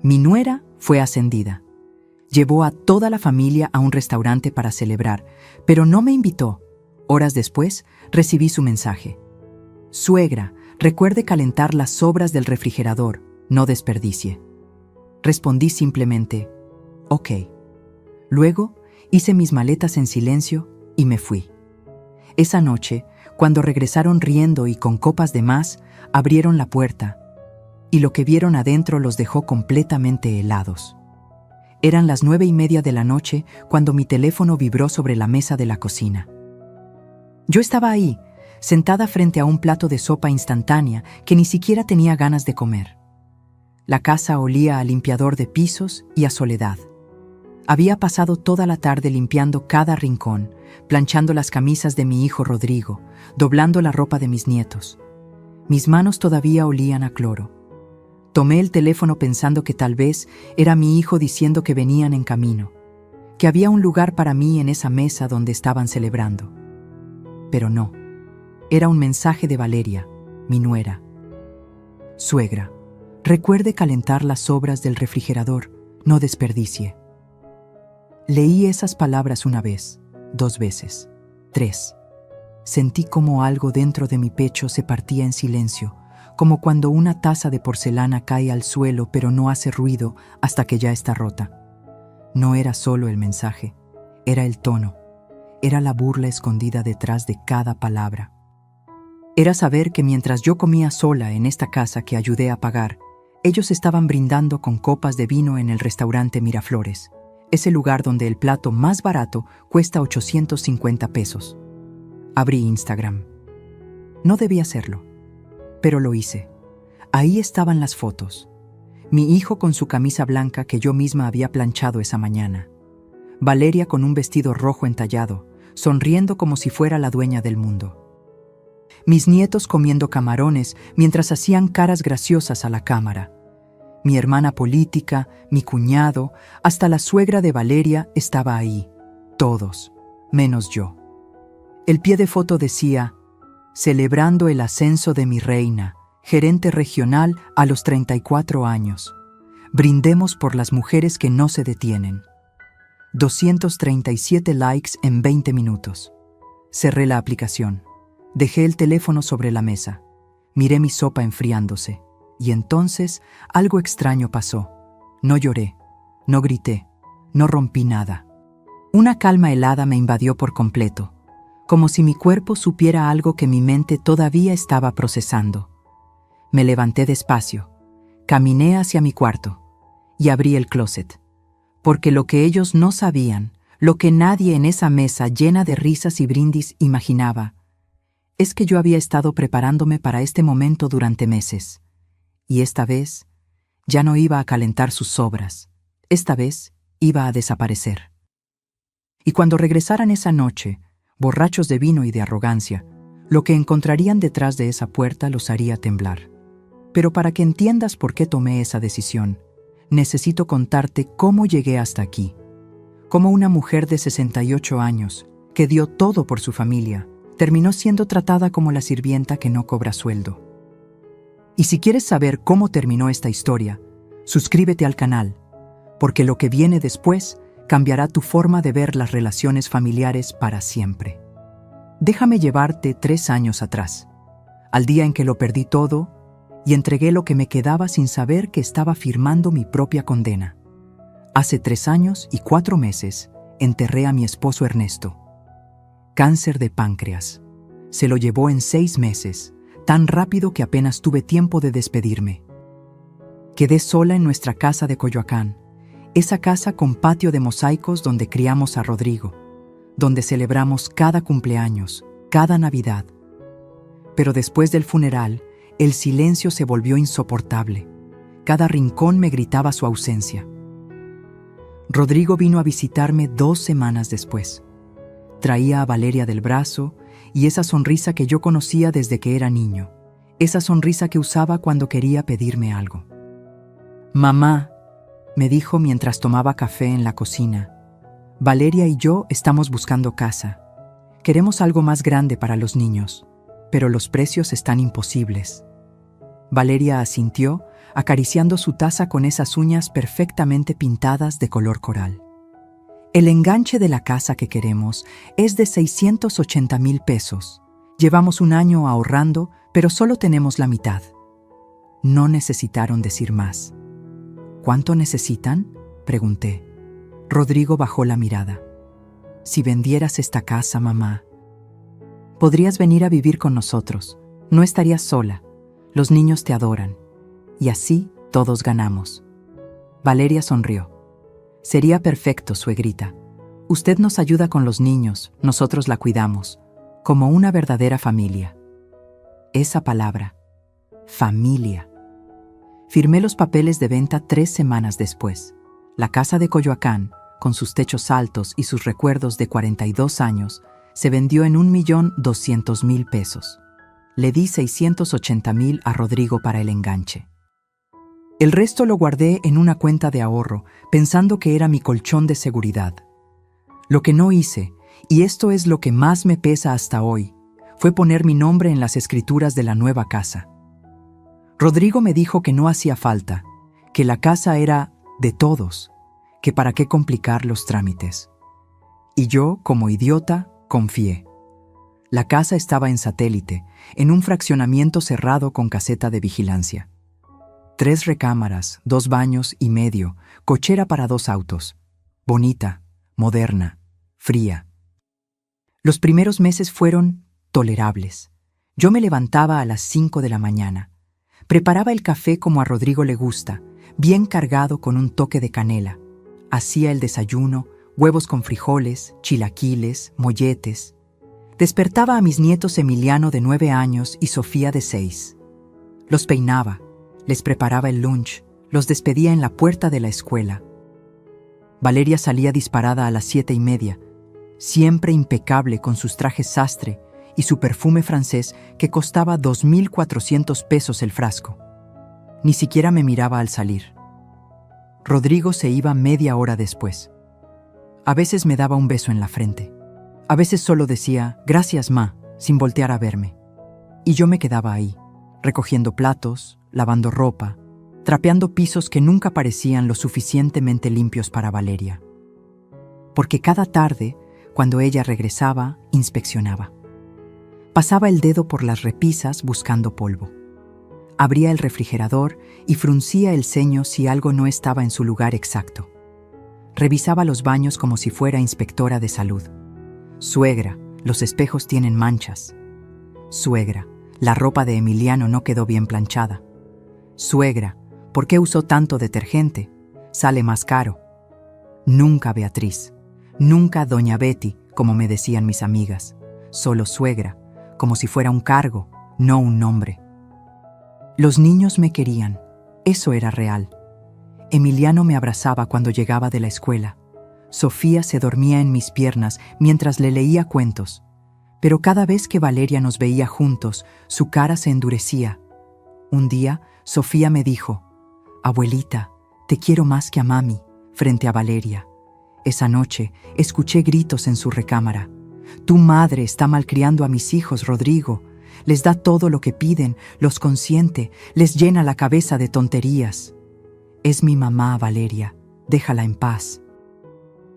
Mi nuera fue ascendida. Llevó a toda la familia a un restaurante para celebrar, pero no me invitó. Horas después, recibí su mensaje. Suegra, recuerde calentar las sobras del refrigerador, no desperdicie. Respondí simplemente, ok. Luego, hice mis maletas en silencio y me fui. Esa noche, cuando regresaron riendo y con copas de más, abrieron la puerta, y lo que vieron adentro los dejó completamente helados. Eran las 9:30 de la noche cuando mi teléfono vibró sobre la mesa de la cocina. Yo estaba ahí, sentada frente a un plato de sopa instantánea que ni siquiera tenía ganas de comer. La casa olía a limpiador de pisos y a soledad. Había pasado toda la tarde limpiando cada rincón, planchando las camisas de mi hijo Rodrigo, doblando la ropa de mis nietos. Mis manos todavía olían a cloro. Tomé el teléfono pensando que tal vez era mi hijo diciendo que venían en camino, que había un lugar para mí en esa mesa donde estaban celebrando. Pero no, era un mensaje de Valeria, mi nuera. Suegra, recuerde calentar las sobras del refrigerador, no desperdicie. Leí esas palabras una vez, 2 veces, 3. Sentí como algo dentro de mi pecho se partía en silencio, como cuando una taza de porcelana cae al suelo pero no hace ruido hasta que ya está rota. No era solo el mensaje, era el tono, era la burla escondida detrás de cada palabra. Era saber que mientras yo comía sola en esta casa que ayudé a pagar, ellos estaban brindando con copas de vino en el restaurante Miraflores, ese lugar donde el plato más barato cuesta 850 pesos. Abrí Instagram. No debía hacerlo, pero lo hice. Ahí estaban las fotos. Mi hijo con su camisa blanca que yo misma había planchado esa mañana. Valeria con un vestido rojo entallado, sonriendo como si fuera la dueña del mundo. Mis nietos comiendo camarones mientras hacían caras graciosas a la cámara. Mi hermana política, mi cuñado, hasta la suegra de Valeria estaba ahí. Todos, menos yo. El pie de foto decía, celebrando el ascenso de mi reina, gerente regional a los 34 años. Brindemos por las mujeres que no se detienen. 237 likes en 20 minutos. Cerré la aplicación. Dejé el teléfono sobre la mesa. Miré mi sopa enfriándose. Y entonces algo extraño pasó. No lloré, no grité, no rompí nada. Una calma helada me invadió por completo, como si mi cuerpo supiera algo que mi mente todavía estaba procesando. Me levanté despacio, caminé hacia mi cuarto y abrí el closet, porque lo que ellos no sabían, lo que nadie en esa mesa llena de risas y brindis imaginaba, es que yo había estado preparándome para este momento durante meses. Y esta vez ya no iba a calentar sus sobras, esta vez iba a desaparecer. Y cuando regresaran esa noche, borrachos de vino y de arrogancia, lo que encontrarían detrás de esa puerta los haría temblar. Pero para que entiendas por qué tomé esa decisión, necesito contarte cómo llegué hasta aquí. Cómo una mujer de 68 años, que dio todo por su familia, terminó siendo tratada como la sirvienta que no cobra sueldo. Y si quieres saber cómo terminó esta historia, suscríbete al canal, porque lo que viene después cambiará tu forma de ver las relaciones familiares para siempre. Déjame llevarte 3 años atrás, al día en que lo perdí todo y entregué lo que me quedaba sin saber que estaba firmando mi propia condena. Hace 3 años y 4 meses enterré a mi esposo Ernesto. Cáncer de páncreas. Se lo llevó en 6 meses, tan rápido que apenas tuve tiempo de despedirme. Quedé sola en nuestra casa de Coyoacán, esa casa con patio de mosaicos donde criamos a Rodrigo, donde celebramos cada cumpleaños, cada Navidad. Pero después del funeral, el silencio se volvió insoportable. Cada rincón me gritaba su ausencia. Rodrigo vino a visitarme 2 semanas después. Traía a Valeria del brazo y esa sonrisa que yo conocía desde que era niño, esa sonrisa que usaba cuando quería pedirme algo. «Mamá», me dijo mientras tomaba café en la cocina, «Valeria y yo estamos buscando casa. Queremos algo más grande para los niños, pero los precios están imposibles». Valeria asintió, acariciando su taza con esas uñas perfectamente pintadas de color coral. El enganche de la casa que queremos es de 680,000 pesos. Llevamos un año ahorrando, pero solo tenemos la mitad. No necesitaron decir más. ¿Cuánto necesitan?, pregunté. Rodrigo bajó la mirada. Si vendieras esta casa, mamá, podrías venir a vivir con nosotros. No estarías sola. Los niños te adoran. Y así todos ganamos. Valeria sonrió. Sería perfecto, suegrita. Usted nos ayuda con los niños, nosotros la cuidamos, como una verdadera familia. Esa palabra, familia. Firmé los papeles de venta 3 semanas después. La casa de Coyoacán, con sus techos altos y sus recuerdos de 42 años, se vendió en 1,200,000 pesos. Le di 680,000 a Rodrigo para el enganche. El resto lo guardé en una cuenta de ahorro, pensando que era mi colchón de seguridad. Lo que no hice, y esto es lo que más me pesa hasta hoy, fue poner mi nombre en las escrituras de la nueva casa. Rodrigo me dijo que no hacía falta, que la casa era de todos, que para qué complicar los trámites. Y yo, como idiota, confié. La casa estaba en Satélite, en un fraccionamiento cerrado con caseta de vigilancia. 3 recámaras, 2 baños y medio, cochera para 2 autos. Bonita, moderna, fría. Los primeros meses fueron tolerables. Yo me levantaba a las 5 de la mañana. Preparaba el café como a Rodrigo le gusta, bien cargado con un toque de canela. Hacía el desayuno, huevos con frijoles, chilaquiles, molletes. Despertaba a mis nietos Emiliano de 9 años y Sofía de 6. Los peinaba, les preparaba el lunch, los despedía en la puerta de la escuela. Valeria salía disparada a las 7:30, siempre impecable con sus trajes sastre y su perfume francés que costaba 2,400 pesos el frasco. Ni siquiera me miraba al salir. Rodrigo se iba media hora después. A veces me daba un beso en la frente. A veces solo decía, gracias, ma, sin voltear a verme. Y yo me quedaba ahí, recogiendo platos, lavando ropa, trapeando pisos que nunca parecían lo suficientemente limpios para Valeria. Porque cada tarde, cuando ella regresaba, inspeccionaba. Pasaba el dedo por las repisas buscando polvo. Abría el refrigerador y fruncía el ceño si algo no estaba en su lugar exacto. Revisaba los baños como si fuera inspectora de salud. Suegra, los espejos tienen manchas. Suegra, la ropa de Emiliano no quedó bien planchada. Suegra, ¿por qué usó tanto detergente? Sale más caro. Nunca Beatriz, nunca doña Betty, como me decían mis amigas. Solo suegra, como si fuera un cargo, no un nombre. Los niños me querían, eso era real. Emiliano me abrazaba cuando llegaba de la escuela. Sofía se dormía en mis piernas mientras le leía cuentos. Pero cada vez que Valeria nos veía juntos, su cara se endurecía. Un día, Sofía me dijo, «Abuelita, te quiero más que a mami», frente a Valeria. Esa noche, escuché gritos en su recámara. «Tu madre está malcriando a mis hijos, Rodrigo. Les da todo lo que piden, los consiente, les llena la cabeza de tonterías». «Es mi mamá, Valeria. Déjala en paz».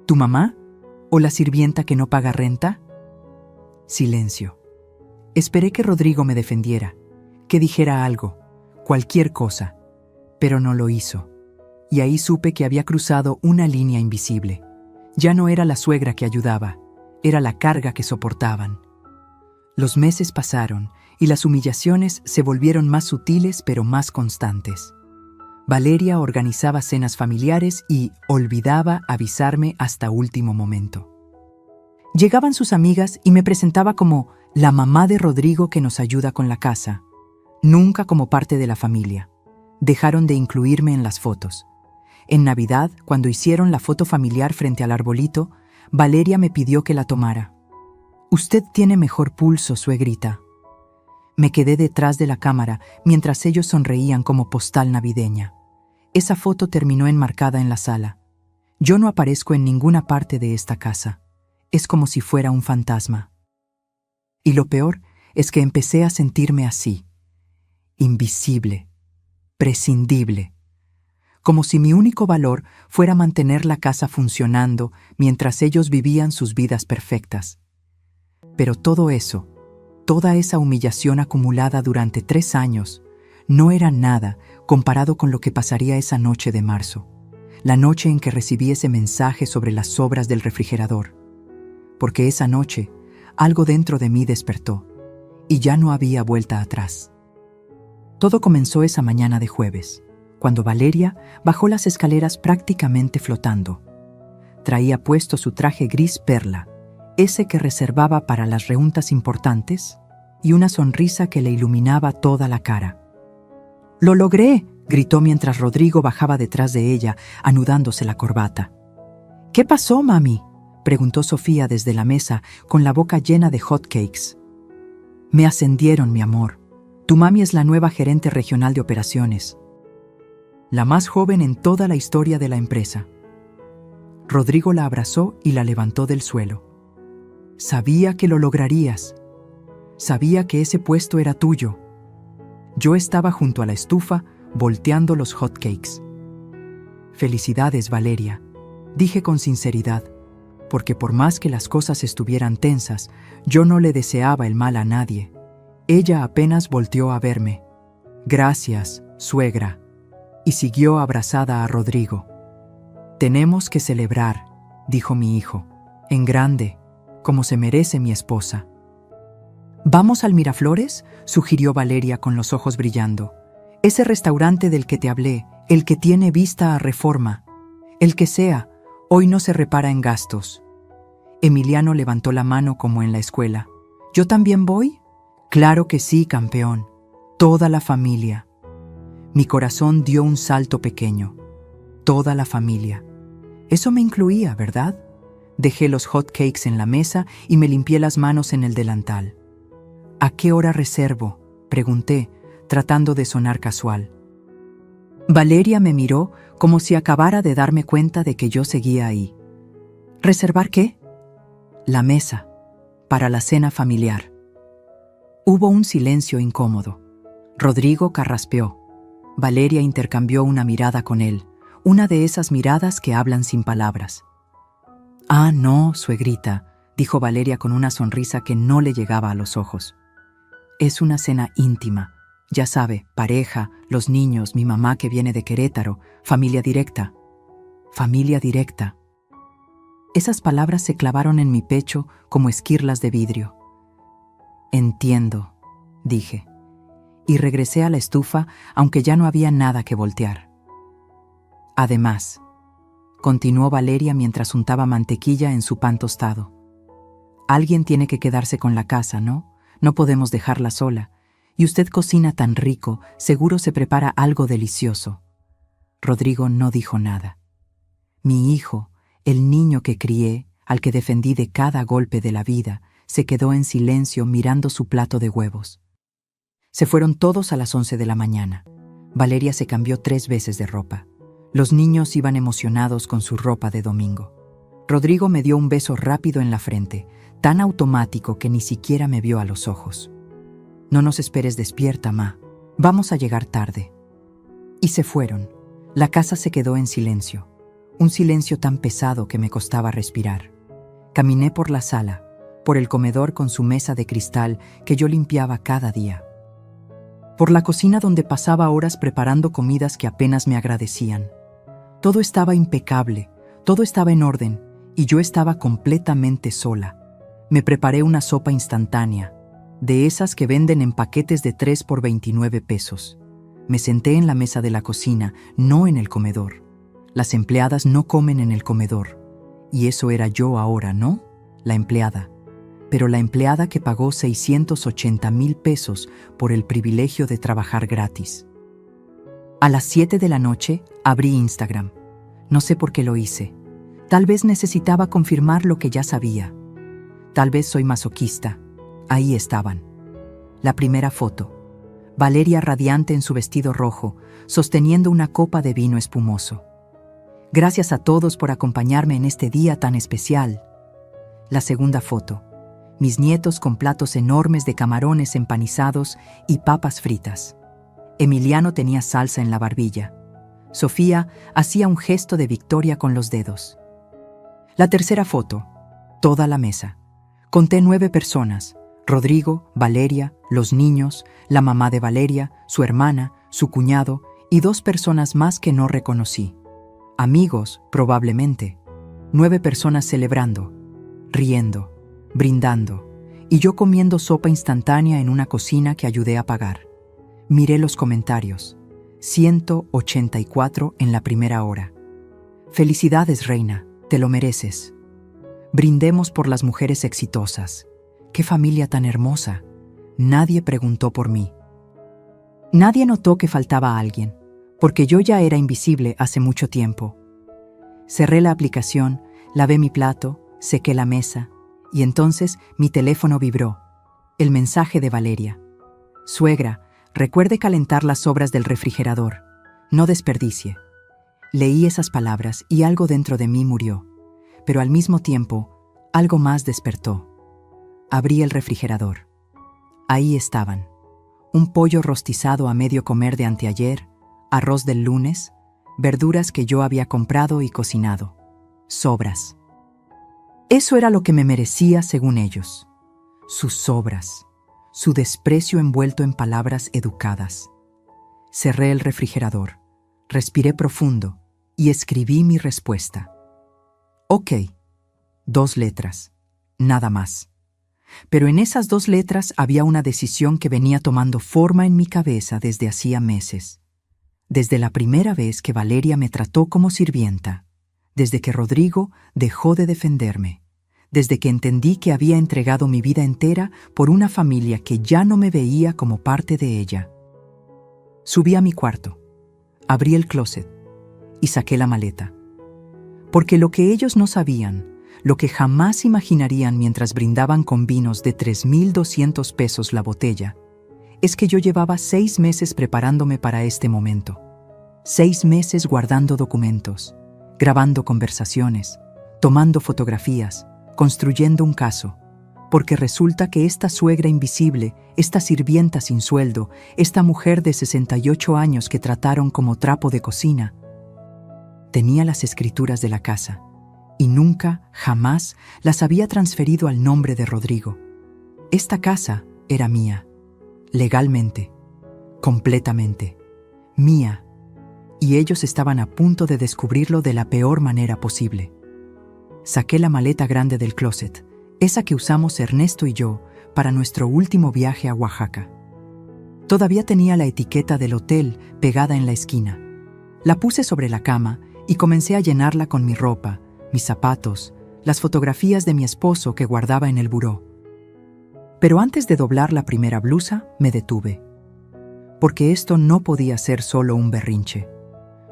«¿Tu mamá? ¿O la sirvienta que no paga renta?» Silencio. Esperé que Rodrigo me defendiera, que dijera algo, cualquier cosa, pero no lo hizo. Y ahí supe que había cruzado una línea invisible. Ya no era la suegra que ayudaba, era la carga que soportaban. Los meses pasaron y las humillaciones se volvieron más sutiles pero más constantes. Valeria organizaba cenas familiares y olvidaba avisarme hasta último momento. Llegaban sus amigas y me presentaba como la mamá de Rodrigo que nos ayuda con la casa, nunca como parte de la familia. Dejaron de incluirme en las fotos. En Navidad, cuando hicieron la foto familiar frente al arbolito, Valeria me pidió que la tomara. «Usted tiene mejor pulso, suegrita». Me quedé detrás de la cámara mientras ellos sonreían como postal navideña. Esa foto terminó enmarcada en la sala. Yo no aparezco en ninguna parte de esta casa. Es como si fuera un fantasma. Y lo peor es que empecé a sentirme así. invisible, prescindible, como si mi único valor fuera mantener la casa funcionando mientras ellos vivían sus vidas perfectas. Pero todo eso, toda esa humillación acumulada durante 3 años, no era nada comparado con lo que pasaría esa noche de marzo, la noche en que recibí ese mensaje sobre las sobras del refrigerador. Porque esa noche, algo dentro de mí despertó, y ya no había vuelta atrás. Todo comenzó esa mañana de jueves, cuando Valeria bajó las escaleras prácticamente flotando. Traía puesto su traje gris perla, ese que reservaba para las reuntas importantes, y una sonrisa que le iluminaba toda la cara. «¡Lo logré!», gritó mientras Rodrigo bajaba detrás de ella, anudándose la corbata. «¿Qué pasó, mami?», preguntó Sofía desde la mesa, con la boca llena de hot cakes. «Me ascendieron, mi amor. Tu mami es la nueva gerente regional de operaciones. La más joven en toda la historia de la empresa». Rodrigo la abrazó y la levantó del suelo. «Sabía que lo lograrías. Sabía que ese puesto era tuyo». Yo estaba junto a la estufa, volteando los hotcakes. «Felicidades, Valeria», dije con sinceridad, porque por más que las cosas estuvieran tensas, yo no le deseaba el mal a nadie. Ella apenas volteó a verme. «Gracias, suegra», y siguió abrazada a Rodrigo. «Tenemos que celebrar», dijo mi hijo, «en grande, como se merece mi esposa». «¿Vamos al Miraflores?», sugirió Valeria con los ojos brillando. «Ese restaurante del que te hablé, el que tiene vista a Reforma. El que sea, hoy no se repara en gastos». Emiliano levantó la mano como en la escuela. «¿Yo también voy?». «Claro que sí, campeón. Toda la familia». Mi corazón dio un salto pequeño. Toda la familia. Eso me incluía, ¿verdad? Dejé los hot cakes en la mesa y me limpié las manos en el delantal. «¿A qué hora reservo?», pregunté, tratando de sonar casual. Valeria me miró como si acabara de darme cuenta de que yo seguía ahí. «¿Reservar qué?». «La mesa, para la cena familiar». Hubo un silencio incómodo. Rodrigo carraspeó. Valeria intercambió una mirada con él, una de esas miradas que hablan sin palabras. «Ah, no, suegrita», dijo Valeria con una sonrisa que no le llegaba a los ojos. «Es una cena íntima. Ya sabe, pareja, los niños, mi mamá que viene de Querétaro, familia directa». «Familia directa». Esas palabras se clavaron en mi pecho como esquirlas de vidrio. «Entiendo», dije, y regresé a la estufa, aunque ya no había nada que voltear. «Además», continuó Valeria mientras untaba mantequilla en su pan tostado, «alguien tiene que quedarse con la casa, ¿no? No podemos dejarla sola. Y usted cocina tan rico, seguro se prepara algo delicioso». Rodrigo no dijo nada. Mi hijo, el niño que crié, al que defendí de cada golpe de la vida, se quedó en silencio mirando su plato de huevos. Se fueron todos a las 11 de la mañana. Valeria se cambió 3 veces de ropa. Los niños iban emocionados con su ropa de domingo. Rodrigo me dio un beso rápido en la frente, tan automático que ni siquiera me vio a los ojos. «No nos esperes despierta, ma. Vamos a llegar tarde». Y se fueron. La casa se quedó en silencio. Un silencio tan pesado que me costaba respirar. Caminé por la sala, por el comedor con su mesa de cristal que yo limpiaba cada día. Por la cocina donde pasaba horas preparando comidas que apenas me agradecían. Todo estaba impecable, todo estaba en orden, y yo estaba completamente sola. Me preparé una sopa instantánea, de esas que venden en paquetes de 3 por 29 pesos. Me senté en la mesa de la cocina, no en el comedor. Las empleadas no comen en el comedor. Y eso era yo ahora, ¿no? La empleada. Pero la empleada que pagó 680,000 pesos por el privilegio de trabajar gratis. A las 7 de la noche abrí Instagram. No sé por qué lo hice. Tal vez necesitaba confirmar lo que ya sabía. Tal vez soy masoquista. Ahí estaban. La primera foto. Valeria radiante en su vestido rojo, sosteniendo una copa de vino espumoso. Gracias a todos por acompañarme en este día tan especial. La segunda foto. Mis nietos con platos enormes de camarones empanizados y papas fritas. Emiliano tenía salsa en la barbilla. Sofía hacía un gesto de victoria con los dedos. La tercera foto, toda la mesa. Conté 9 personas: Rodrigo, Valeria, los niños, la mamá de Valeria, su hermana, su cuñado y 2 personas más que no reconocí. Amigos, probablemente. 9 personas celebrando, riendo, brindando, y yo comiendo sopa instantánea en una cocina que ayudé a pagar. Miré los comentarios. 184 en la primera hora. Felicidades, reina, te lo mereces. Brindemos por las mujeres exitosas. ¡Qué familia tan hermosa! Nadie preguntó por mí. Nadie notó que faltaba alguien, porque yo ya era invisible hace mucho tiempo. Cerré la aplicación, lavé mi plato, sequé la mesa, y entonces mi teléfono vibró. El mensaje de Valeria. Suegra, recuerde calentar las sobras del refrigerador. No desperdicie. Leí esas palabras y algo dentro de mí murió, pero al mismo tiempo, algo más despertó. Abrí el refrigerador. Ahí estaban. Un pollo rostizado a medio comer de anteayer, arroz del lunes, verduras que yo había comprado y cocinado. Sobras. Eso era lo que me merecía según ellos. Sus sobras. Su desprecio envuelto en palabras educadas. Cerré el refrigerador, respiré profundo y escribí mi respuesta. Ok, 2 letras, nada más. Pero en esas 2 letras había una decisión que venía tomando forma en mi cabeza desde hacía meses. Desde la primera vez que Valeria me trató como sirvienta, desde que Rodrigo dejó de defenderme, desde que entendí que había entregado mi vida entera por una familia que ya no me veía como parte de ella. Subí a mi cuarto, abrí el closet y saqué la maleta. Porque lo que ellos no sabían, lo que jamás imaginarían mientras brindaban con vinos de 3,200 pesos la botella, es que yo llevaba 6 meses preparándome para este momento. 6 meses guardando documentos, grabando conversaciones, tomando fotografías, construyendo un caso, porque resulta que esta suegra invisible, esta sirvienta sin sueldo, esta mujer de 68 años que trataron como trapo de cocina, tenía las escrituras de la casa y nunca, jamás, las había transferido al nombre de Rodrigo. Esta casa era mía, legalmente, completamente, mía, y ellos estaban a punto de descubrirlo de la peor manera posible. Saqué la maleta grande del closet, esa que usamos Ernesto y yo para nuestro último viaje a Oaxaca. Todavía tenía la etiqueta del hotel pegada en la esquina. La puse sobre la cama y comencé a llenarla con mi ropa, mis zapatos, las fotografías de mi esposo que guardaba en el buró. Pero antes de doblar la primera blusa, me detuve. Porque esto no podía ser solo un berrinche.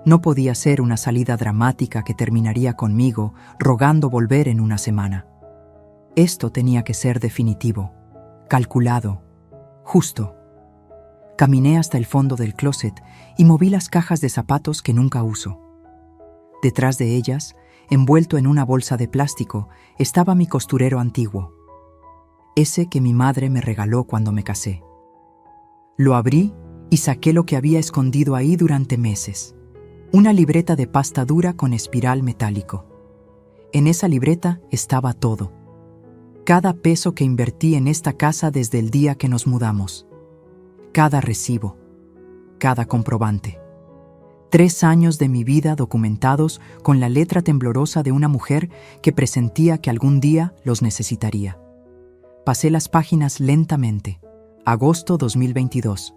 No podía ser una salida dramática que terminaría conmigo rogando volver en una semana. Esto tenía que ser definitivo, calculado, justo. Caminé hasta el fondo del closet y moví las cajas de zapatos que nunca uso. Detrás de ellas, envuelto en una bolsa de plástico, estaba mi costurero antiguo, ese que mi madre me regaló cuando me casé. Lo abrí y saqué lo que había escondido ahí durante meses. Una libreta de pasta dura con espiral metálico. En esa libreta estaba todo. Cada peso que invertí en esta casa desde el día que nos mudamos. Cada recibo. Cada comprobante. 3 años de mi vida documentados con la letra temblorosa de una mujer que presentía que algún día los necesitaría. Pasé las páginas lentamente. Agosto 2022.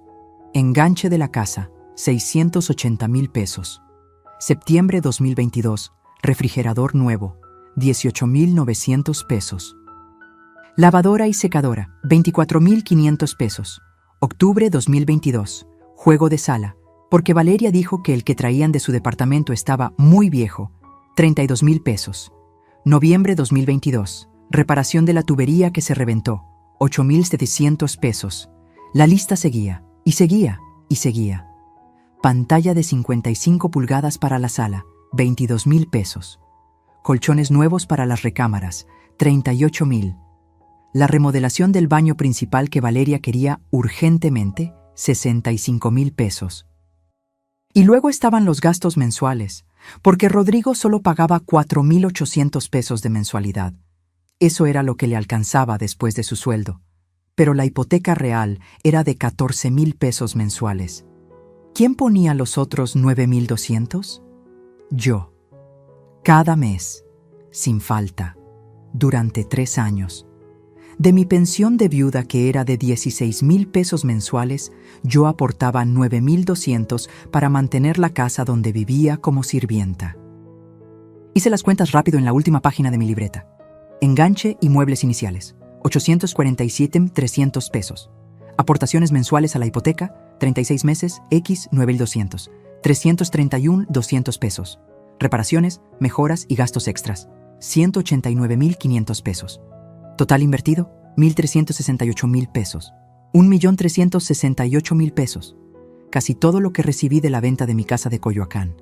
Enganche de la casa, 680,000 pesos. Septiembre 2022. Refrigerador nuevo, 18,900 pesos. Lavadora y secadora, 24,500 pesos. Octubre 2022. Juego de sala, porque Valeria dijo que el que traían de su departamento estaba muy viejo, 32,000 pesos. Noviembre 2022. Reparación de la tubería que se reventó, 8,700 pesos. La lista seguía, y seguía, y seguía. Pantalla de 55 pulgadas para la sala, 22,000 pesos. Colchones nuevos para las recámaras, 38,000. La remodelación del baño principal que Valeria quería urgentemente, 65,000 pesos. Y luego estaban los gastos mensuales, porque Rodrigo solo pagaba 4,800 pesos de mensualidad. Eso era lo que le alcanzaba después de su sueldo. Pero la hipoteca real era de 14,000 pesos mensuales. ¿Quién ponía los otros 9,200? Yo. Cada mes, sin falta, durante 3 años. De mi pensión de viuda, que era de 16,000 pesos mensuales, yo aportaba 9,200 para mantener la casa donde vivía como sirvienta. Hice las cuentas rápido en la última página de mi libreta. Enganche y muebles iniciales, 847,300 pesos. Aportaciones mensuales a la hipoteca, 36 meses, X 9,200. 331,200 pesos. Reparaciones, mejoras y gastos extras, 189,500 pesos. Total invertido, 1,368,000 pesos. 1,368,000 pesos. Casi todo lo que recibí de la venta de mi casa de Coyoacán.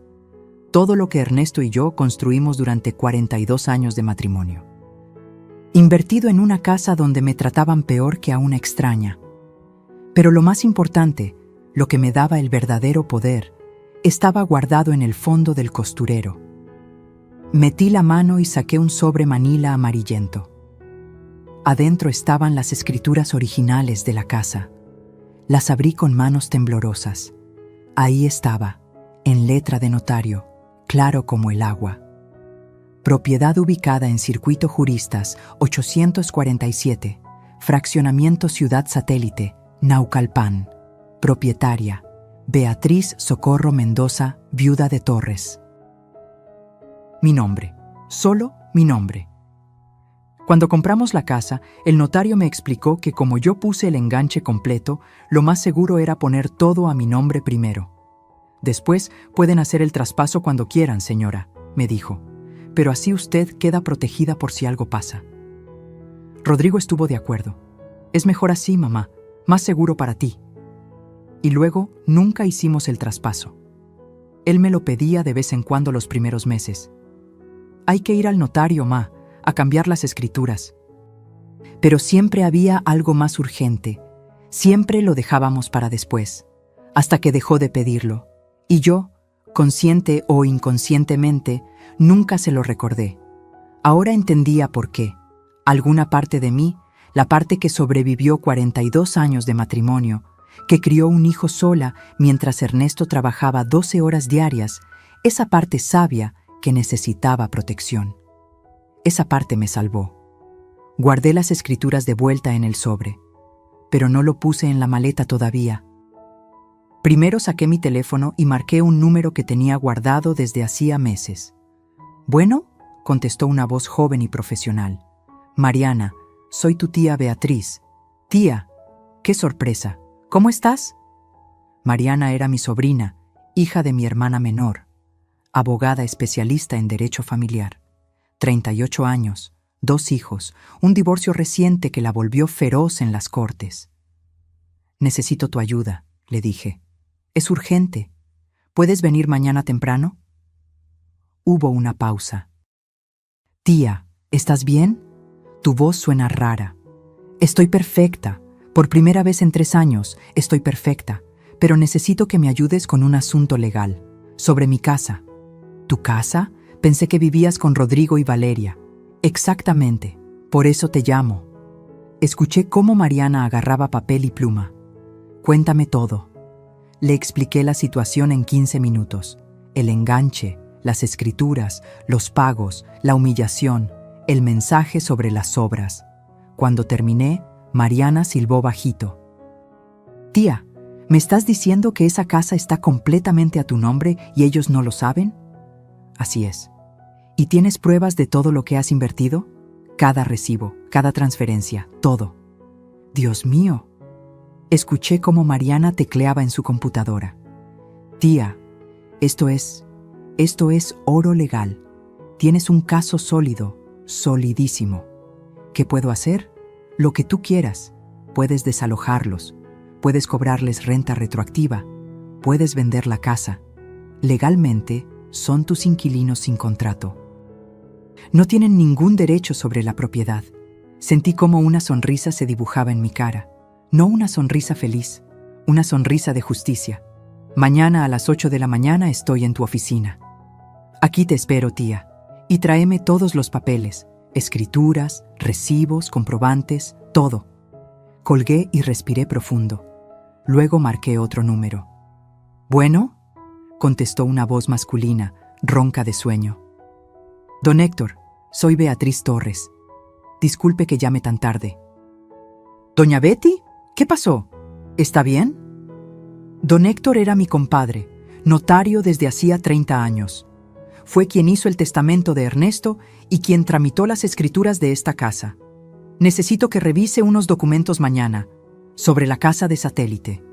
Todo lo que Ernesto y yo construimos durante 42 años de matrimonio. Invertido en una casa donde me trataban peor que a una extraña. Pero lo más importante, lo que me daba el verdadero poder, estaba guardado en el fondo del costurero. Metí la mano y saqué un sobre manila amarillento. Adentro estaban las escrituras originales de la casa. Las abrí con manos temblorosas. Ahí estaba, en letra de notario, claro como el agua. Propiedad ubicada en Circuito Juristas 847, Fraccionamiento Ciudad Satélite, Naucalpan. Propietaria, Beatriz Socorro Mendoza, viuda de Torres. Mi nombre, solo mi nombre. Cuando compramos la casa, el notario me explicó que como yo puse el enganche completo, lo más seguro era poner todo a mi nombre primero. Después pueden hacer el traspaso cuando quieran, señora, me dijo, pero así usted queda protegida por si algo pasa. Rodrigo estuvo de acuerdo. Es mejor así, mamá, más seguro para ti. Y luego nunca hicimos el traspaso. Él me lo pedía de vez en cuando los primeros meses. Hay que ir al notario, ma, a cambiar las escrituras. Pero siempre había algo más urgente. Siempre lo dejábamos para después, hasta que dejó de pedirlo. Y yo, consciente o inconscientemente, nunca se lo recordé. Ahora entendía por qué. Alguna parte de mí, la parte que sobrevivió 42 años de matrimonio, que crió un hijo sola mientras Ernesto trabajaba 12 horas diarias, esa parte sabia que necesitaba protección. Esa parte me salvó. Guardé las escrituras de vuelta en el sobre, pero no lo puse en la maleta todavía. Primero saqué mi teléfono y marqué un número que tenía guardado desde hacía meses. «Bueno», contestó una voz joven y profesional. «Mariana, soy tu tía Beatriz». «Tía, qué sorpresa. ¿Cómo estás?» Mariana era mi sobrina, hija de mi hermana menor, abogada especialista en derecho familiar. 38 años, 2 hijos, un divorcio reciente que la volvió feroz en las cortes. «Necesito tu ayuda», le dije. «Es urgente. ¿Puedes venir mañana temprano?» Hubo una pausa. «Tía, ¿estás bien? Tu voz suena rara». «Estoy perfecta. Por primera vez en 3 años, estoy perfecta. Pero necesito que me ayudes con un asunto legal. Sobre mi casa». «¿Tu casa? Pensé que vivías con Rodrigo y Valeria». «Exactamente. Por eso te llamo». Escuché cómo Mariana agarraba papel y pluma. «Cuéntame todo». Le expliqué la situación en 15 minutos. El enganche, las escrituras, los pagos, la humillación, el mensaje sobre las obras. Cuando terminé, Mariana silbó bajito. «Tía, ¿me estás diciendo que esa casa está completamente a tu nombre y ellos no lo saben?» «Así es». «¿Y tienes pruebas de todo lo que has invertido?» «Cada recibo, cada transferencia, todo». «Dios mío». Escuché cómo Mariana tecleaba en su computadora. «Tía, esto es oro legal. Tienes un caso sólido, solidísimo. ¿Qué puedo hacer? Lo que tú quieras. Puedes desalojarlos, puedes cobrarles renta retroactiva, puedes vender la casa. Legalmente, son tus inquilinos sin contrato. No tienen ningún derecho sobre la propiedad». Sentí como una sonrisa se dibujaba en mi cara. No una sonrisa feliz, Una sonrisa de justicia. Mañana a las 8 de la mañana estoy en tu oficina. Aquí te espero, tía. Y tráeme todos los papeles, escrituras, recibos, comprobantes, todo. Colgué y respiré profundo. Luego marqué otro número. ¿Bueno?, contestó una voz masculina, ronca de sueño. Don Héctor, soy Beatriz Torres. Disculpe que llame tan tarde. ¿Doña Betty? ¿Qué pasó? ¿Está bien? Don Héctor era mi compadre, notario desde hacía 30 años. Fue quien hizo el testamento de Ernesto y quien tramitó las escrituras de esta casa. Necesito que revise unos documentos mañana, sobre la casa de satélite.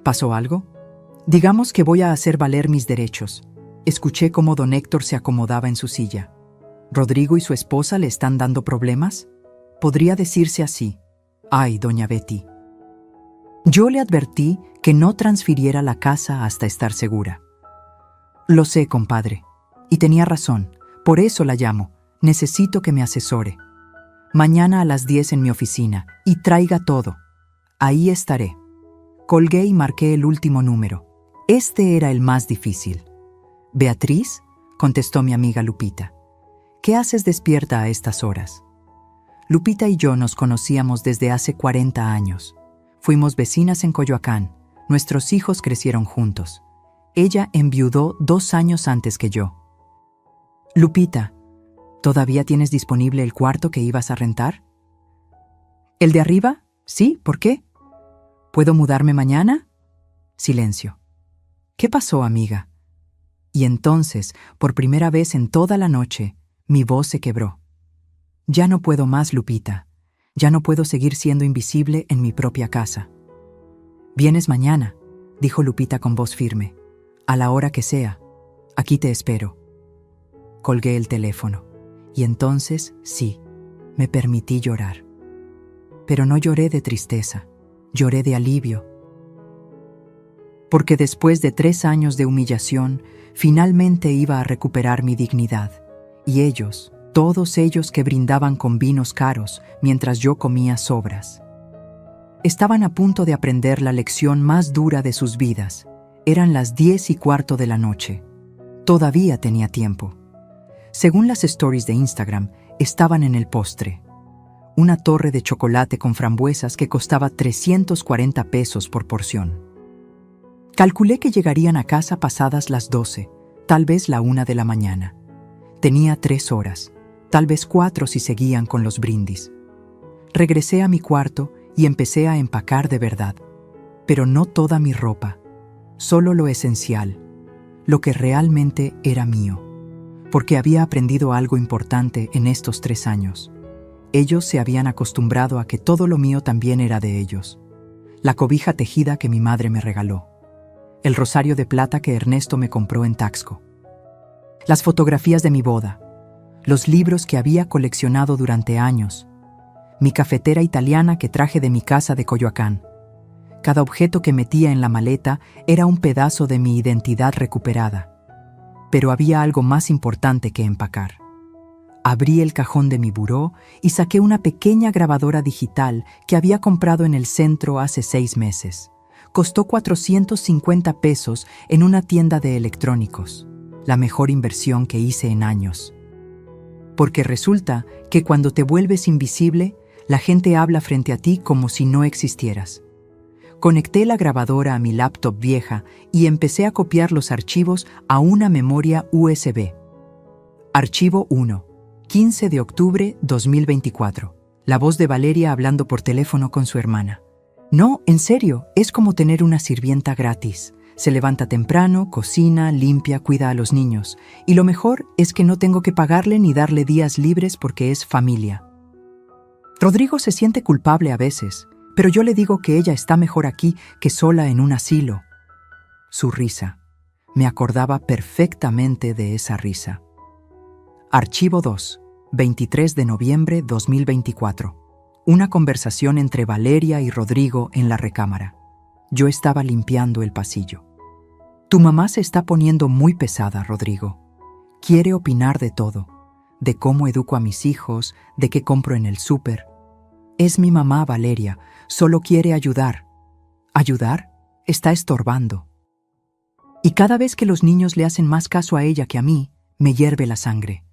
¿Pasó algo? Digamos que voy a hacer valer mis derechos. Escuché cómo don Héctor se acomodaba en su silla. ¿Rodrigo y su esposa le están dando problemas? Podría decirse así. Ay, doña Betty. Yo le advertí que no transfiriera la casa hasta estar segura. Lo sé, compadre. Y tenía razón. Por eso la llamo. Necesito que me asesore. Mañana a las 10 en mi oficina. Y traiga todo. Ahí estaré. Colgué y marqué el último número. Este era el más difícil. «Beatriz», contestó mi amiga Lupita. «¿Qué haces despierta a estas horas?» Lupita y yo nos conocíamos desde hace 40 años. Fuimos vecinas en Coyoacán. Nuestros hijos crecieron juntos. Ella enviudó 2 años antes que yo. «Lupita, ¿todavía tienes disponible el cuarto que ibas a rentar?» «¿El de arriba? Sí, ¿por qué? ¿Puedo mudarme mañana?» Silencio. «¿Qué pasó, amiga?» Y entonces, por primera vez en toda la noche, mi voz se quebró. «Ya no puedo más, Lupita. Ya no puedo seguir siendo invisible en mi propia casa». «Vienes mañana», dijo Lupita con voz firme. «A la hora que sea. Aquí te espero». Colgué el teléfono. Y entonces, sí, me permití llorar. Pero no lloré de tristeza, lloré de alivio. Porque después de 3 años de humillación, finalmente iba a recuperar mi dignidad. Y ellos, todos ellos que brindaban con vinos caros mientras yo comía sobras, estaban a punto de aprender la lección más dura de sus vidas. Eran las 10:15 de la noche. Todavía tenía tiempo. Según las stories de Instagram, estaban en el postre. Una torre de chocolate con frambuesas que costaba 340 pesos por porción. Calculé que llegarían a casa pasadas las 12, tal vez la 1 de la mañana. Tenía 3 horas, tal vez 4 si seguían con los brindis. Regresé a mi cuarto y empecé a empacar de verdad. Pero no toda mi ropa, solo lo esencial, lo que realmente era mío. Porque había aprendido algo importante en estos 3 años. Ellos se habían acostumbrado a que todo lo mío también era de ellos. La cobija tejida que mi madre me regaló. El rosario de plata que Ernesto me compró en Taxco. Las fotografías de mi boda. Los libros que había coleccionado durante años. Mi cafetera italiana que traje de mi casa de Coyoacán. Cada objeto que metía en la maleta era un pedazo de mi identidad recuperada. Pero había algo más importante que empacar. Abrí el cajón de mi buró y saqué una pequeña grabadora digital que había comprado en el centro hace 6 meses. Costó 450 pesos en una tienda de electrónicos. La mejor inversión que hice en años. Porque resulta que cuando te vuelves invisible, la gente habla frente a ti como si no existieras. Conecté la grabadora a mi laptop vieja y empecé a copiar los archivos a una memoria USB. Archivo 1. 15 de octubre 2024. La voz de Valeria hablando por teléfono con su hermana. No, en serio, es como tener una sirvienta gratis. Se levanta temprano, cocina, limpia, cuida a los niños. Y lo mejor es que no tengo que pagarle ni darle días libres porque es familia. Rodrigo se siente culpable a veces, pero yo le digo que ella está mejor aquí que sola en un asilo. Su risa. Me acordaba perfectamente de esa risa. Archivo 2. 23 de noviembre 2024. Una conversación entre Valeria y Rodrigo en la recámara. Yo estaba limpiando el pasillo. Tu mamá se está poniendo muy pesada, Rodrigo. Quiere opinar de todo. De cómo educo a mis hijos, de qué compro en el súper. Es mi mamá, Valeria. Solo quiere ayudar. ¿Ayudar? está estorbando. Y cada vez que los niños le hacen más caso a ella que a mí, me hierve la sangre.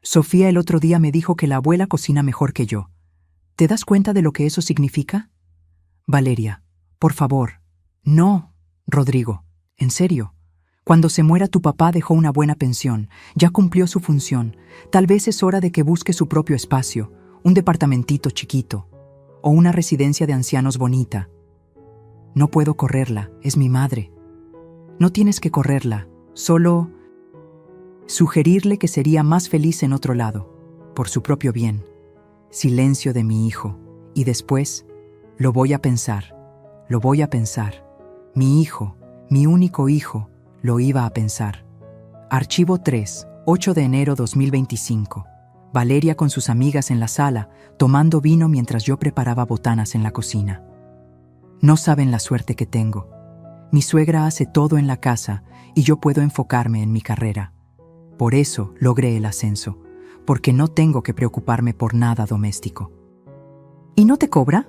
Sofía el otro día me dijo que la abuela cocina mejor que yo. ¿Te das cuenta de lo que eso significa? Valeria, por favor. No, Rodrigo, en serio. Cuando se muera tu papá dejó una buena pensión, ya cumplió su función. Tal vez es hora de que busque su propio espacio, un departamentito chiquito, o una residencia de ancianos bonita. No puedo correrla, es mi madre. No tienes que correrla, solo sugerirle que sería más feliz en otro lado, por su propio bien. Silencio de mi hijo, y después, lo voy a pensar. Mi hijo, mi único hijo, lo iba a pensar. Archivo 3, 8 de enero 2025. Valeria con sus amigas en la sala, tomando vino mientras yo preparaba botanas en la cocina. No saben la suerte que tengo. Mi suegra hace todo en la casa y yo puedo enfocarme en mi carrera. Por eso logré el ascenso, porque no tengo que preocuparme por nada doméstico. ¿Y no te cobra?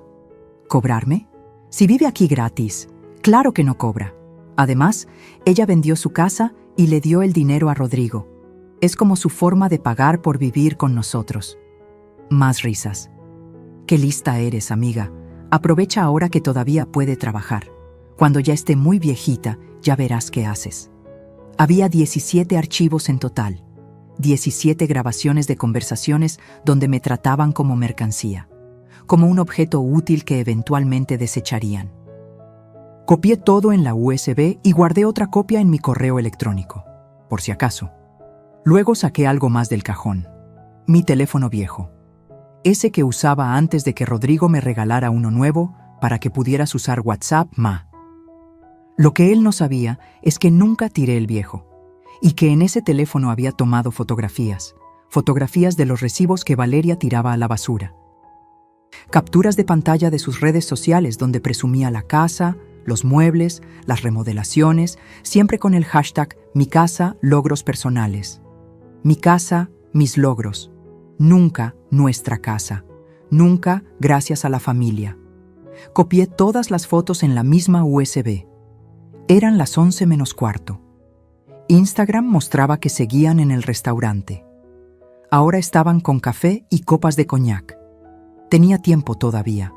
¿Cobrarme? Si vive aquí gratis, claro que no cobra. Además, ella vendió su casa y le dio el dinero a Rodrigo. Es como su forma de pagar por vivir con nosotros. Más risas. Qué lista eres, amiga. Aprovecha ahora que todavía puede trabajar. Cuando ya esté muy viejita, ya verás qué haces. Había 17 archivos en total. 17 grabaciones de conversaciones donde me trataban como mercancía, como un objeto útil que eventualmente desecharían. Copié todo en la USB y guardé otra copia en mi correo electrónico, por si acaso. Luego saqué algo más del cajón. Mi teléfono viejo. Ese que usaba antes de que Rodrigo me regalara uno nuevo para que pudieras usar WhatsApp, Lo que él no sabía es que nunca tiré el viejo, y que en ese teléfono había tomado fotografías de los recibos que Valeria tiraba a la basura. Capturas de pantalla de sus redes sociales donde presumía la casa, los muebles, las remodelaciones, siempre con el hashtag Mi casa, logros personales. Mi casa, mis logros. Nunca nuestra casa. Nunca gracias a la familia. Copié todas las fotos en la misma USB. Eran las 11 menos cuarto. Instagram mostraba que seguían en el restaurante. Ahora estaban con café y copas de coñac. Tenía tiempo todavía.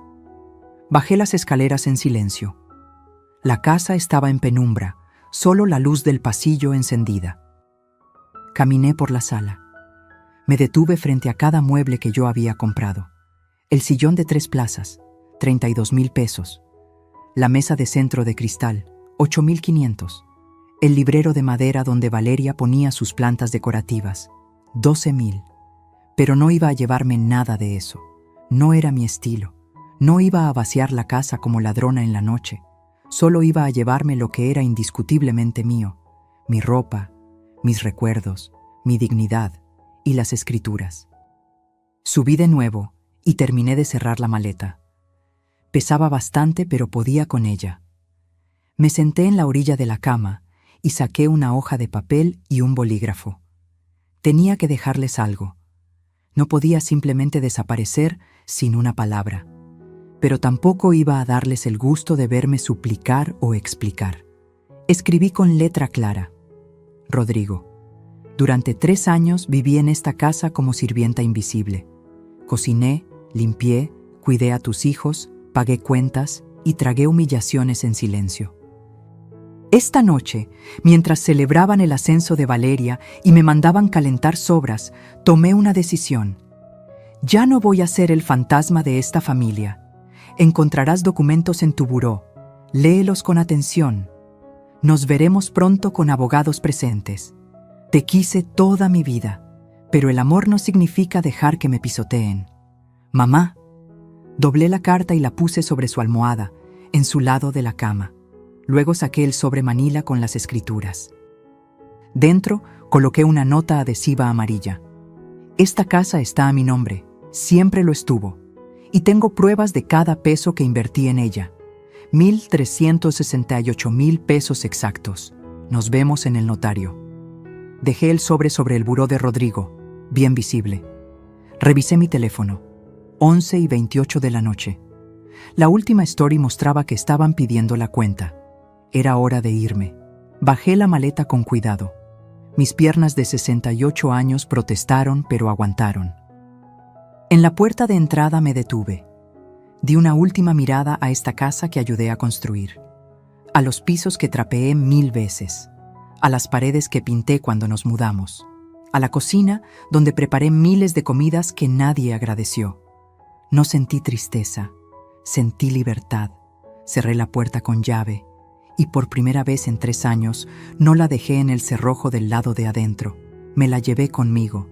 Bajé las escaleras en silencio. La casa estaba en penumbra, solo la luz del pasillo encendida. Caminé por la sala. Me detuve frente a cada mueble que yo había comprado. El sillón de 3 plazas, 32,000 pesos. La mesa de centro de cristal, 8,500. El librero de madera donde Valeria ponía sus plantas decorativas, 12,000. Pero no iba a llevarme nada de eso. No era mi estilo. No iba a vaciar la casa como ladrona en la noche. Solo iba a llevarme lo que era indiscutiblemente mío: mi ropa, mis recuerdos, mi dignidad y las escrituras. Subí de nuevo y terminé de cerrar la maleta. Pesaba bastante, pero podía con ella. Me senté en la orilla de la cama y saqué una hoja de papel y un bolígrafo. Tenía que dejarles algo. No podía simplemente desaparecer sin una palabra, pero tampoco iba a darles el gusto de verme suplicar o explicar. Escribí con letra clara: Rodrigo, durante 3 años viví en esta casa como sirvienta invisible. Cociné, limpié, cuidé a tus hijos, pagué cuentas y tragué humillaciones en silencio. Esta noche, mientras celebraban el ascenso de Valeria y me mandaban calentar sobras, tomé una decisión. Ya no voy a ser el fantasma de esta familia. Encontrarás documentos en tu buró. Léelos con atención. Nos veremos pronto con abogados presentes. Te quise toda mi vida, pero el amor no significa dejar que me pisoteen. Mamá. Doblé la carta y la puse sobre su almohada, en su lado de la cama. Luego saqué el sobre manila con las escrituras. Dentro coloqué una nota adhesiva amarilla. Esta casa está a mi nombre, siempre lo estuvo, y tengo pruebas de cada peso que invertí en ella. 1,368,000 pesos exactos. Nos vemos en el notario. Dejé el sobre el buró de Rodrigo, bien visible. Revisé mi teléfono. 11:28 de la noche. La última story mostraba que estaban pidiendo la cuenta. Era hora de irme. Bajé la maleta con cuidado. Mis piernas de 68 años protestaron, pero aguantaron. En la puerta de entrada me detuve. Di una última mirada a esta casa que ayudé a construir, a los pisos que trapeé 1000 veces, a las paredes que pinté cuando nos mudamos, a la cocina donde preparé miles de comidas que nadie agradeció. No sentí tristeza, sentí libertad. Cerré la puerta con llave y por primera vez en 3 años no la dejé en el cerrojo del lado de adentro. Me la llevé conmigo.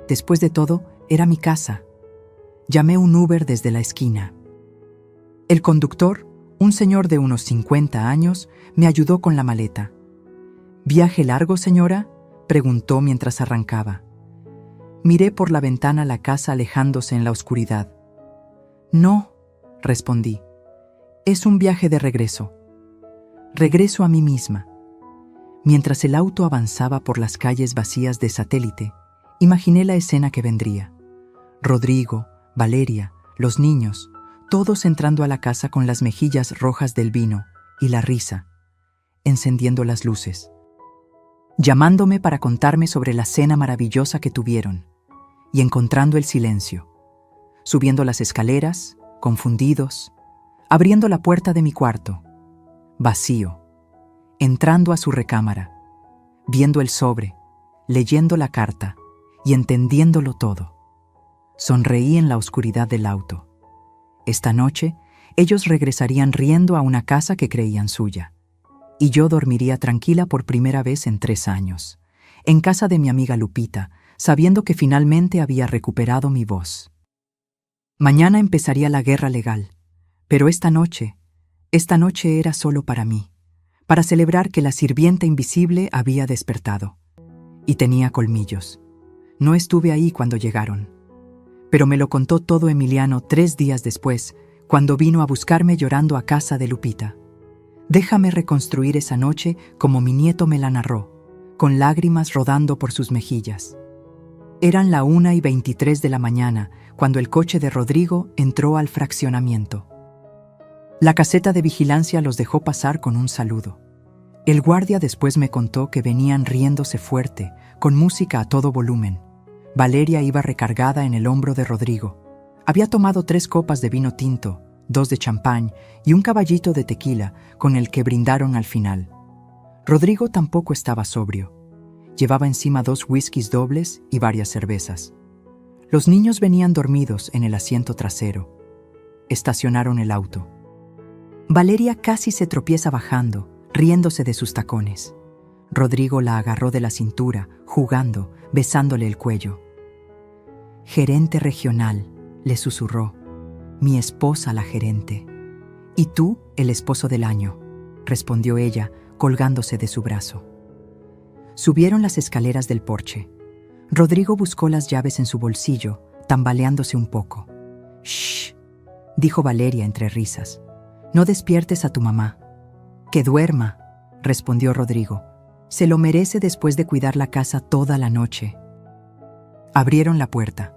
Después de todo, era mi casa. Llamé un Uber desde la esquina. El conductor, un señor de unos 50 años, me ayudó con la maleta. ¿Viaje largo, señora?, preguntó mientras arrancaba. Miré por la ventana la casa alejándose en la oscuridad. No, respondí. Es un viaje de regreso. Regreso a mí misma. Mientras el auto avanzaba por las calles vacías de Satélite, imaginé la escena que vendría. Rodrigo, Valeria, los niños, todos entrando a la casa con las mejillas rojas del vino y la risa, encendiendo las luces, llamándome para contarme sobre la cena maravillosa que tuvieron, y encontrando el silencio, subiendo las escaleras, confundidos, abriendo la puerta de mi cuarto, vacío, entrando a su recámara, viendo el sobre, leyendo la carta y entendiéndolo todo. Sonreí en la oscuridad del auto. Esta noche, ellos regresarían riendo a una casa que creían suya, y yo dormiría tranquila por primera vez en 3 años, en casa de mi amiga Lupita, sabiendo que finalmente había recuperado mi voz. Mañana empezaría la guerra legal, pero esta noche era solo para mí, para celebrar que la sirvienta invisible había despertado. Y tenía colmillos. No estuve ahí cuando llegaron. Pero me lo contó todo Emiliano 3 días después, cuando vino a buscarme llorando a casa de Lupita. Déjame reconstruir esa noche como mi nieto me la narró, con lágrimas rodando por sus mejillas. Eran la 1:23 de la mañana cuando el coche de Rodrigo entró al fraccionamiento. La caseta de vigilancia los dejó pasar con un saludo. El guardia después me contó que venían riéndose fuerte, con música a todo volumen. Valeria iba recargada en el hombro de Rodrigo. Había tomado 3 copas de vino tinto, 2 de champán y un caballito de tequila con el que brindaron al final. Rodrigo tampoco estaba sobrio. Llevaba encima 2 whiskies dobles y varias cervezas. Los niños venían dormidos en el asiento trasero. Estacionaron el auto. Valeria casi se tropieza bajando, riéndose de sus tacones. Rodrigo la agarró de la cintura, jugando, besándole el cuello. «Gerente regional», le susurró. «Mi esposa la gerente». «Y tú, el esposo del año», respondió ella, colgándose de su brazo. Subieron las escaleras del porche. Rodrigo buscó las llaves en su bolsillo, tambaleándose un poco. «Shh», dijo Valeria entre risas. «No despiertes a tu mamá». «Que duerma», respondió Rodrigo. «Se lo merece después de cuidar la casa toda la noche». Abrieron la puerta.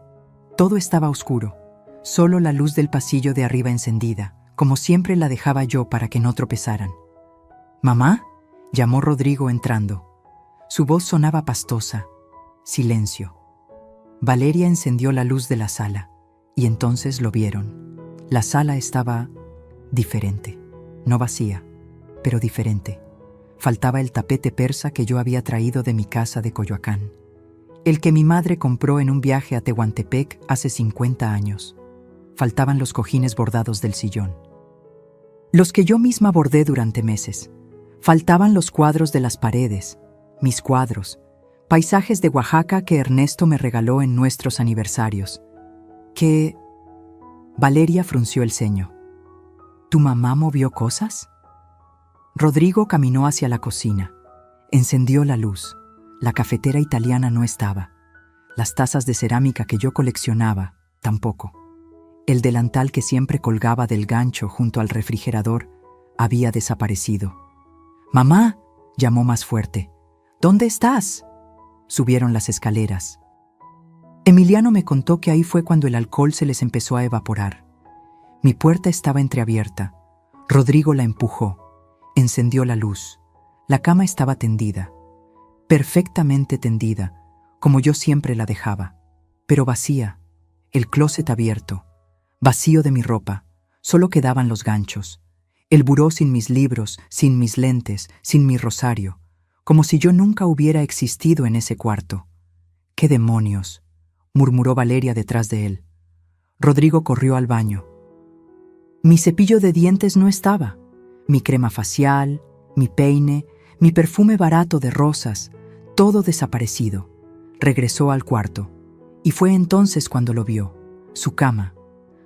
Todo estaba oscuro, solo la luz del pasillo de arriba encendida, como siempre la dejaba yo para que no tropezaran. «¿Mamá?», llamó Rodrigo entrando. Su voz sonaba pastosa. Silencio. Valeria encendió la luz de la sala, y entonces lo vieron. La sala estaba diferente, no vacía, pero diferente. Faltaba el tapete persa que yo había traído de mi casa de Coyoacán, el que mi madre compró en un viaje a Tehuantepec hace 50 años. Faltaban los cojines bordados del sillón, los que yo misma bordé durante meses. Faltaban los cuadros de las paredes, mis cuadros, paisajes de Oaxaca que Ernesto me regaló en nuestros aniversarios. ¿Qué? Valeria frunció el ceño. ¿Tu mamá movió cosas? Rodrigo caminó hacia la cocina. Encendió la luz. La cafetera italiana no estaba. Las tazas de cerámica que yo coleccionaba, tampoco. El delantal que siempre colgaba del gancho junto al refrigerador había desaparecido. «¡Mamá!», llamó más fuerte. «¿Dónde estás?». Subieron las escaleras. Emiliano me contó que ahí fue cuando el alcohol se les empezó a evaporar. Mi puerta estaba entreabierta. Rodrigo la empujó. Encendió la luz. La cama estaba tendida, perfectamente tendida, como yo siempre la dejaba, pero vacía, el closet abierto, vacío de mi ropa, solo quedaban los ganchos, el buró sin mis libros, sin mis lentes, sin mi rosario, como si yo nunca hubiera existido en ese cuarto. ¡Qué demonios!, murmuró Valeria detrás de él. Rodrigo corrió al baño. Mi cepillo de dientes no estaba, mi crema facial, mi peine, mi perfume barato de rosas, todo desaparecido. Regresó al cuarto, y fue entonces cuando lo vio. Su cama,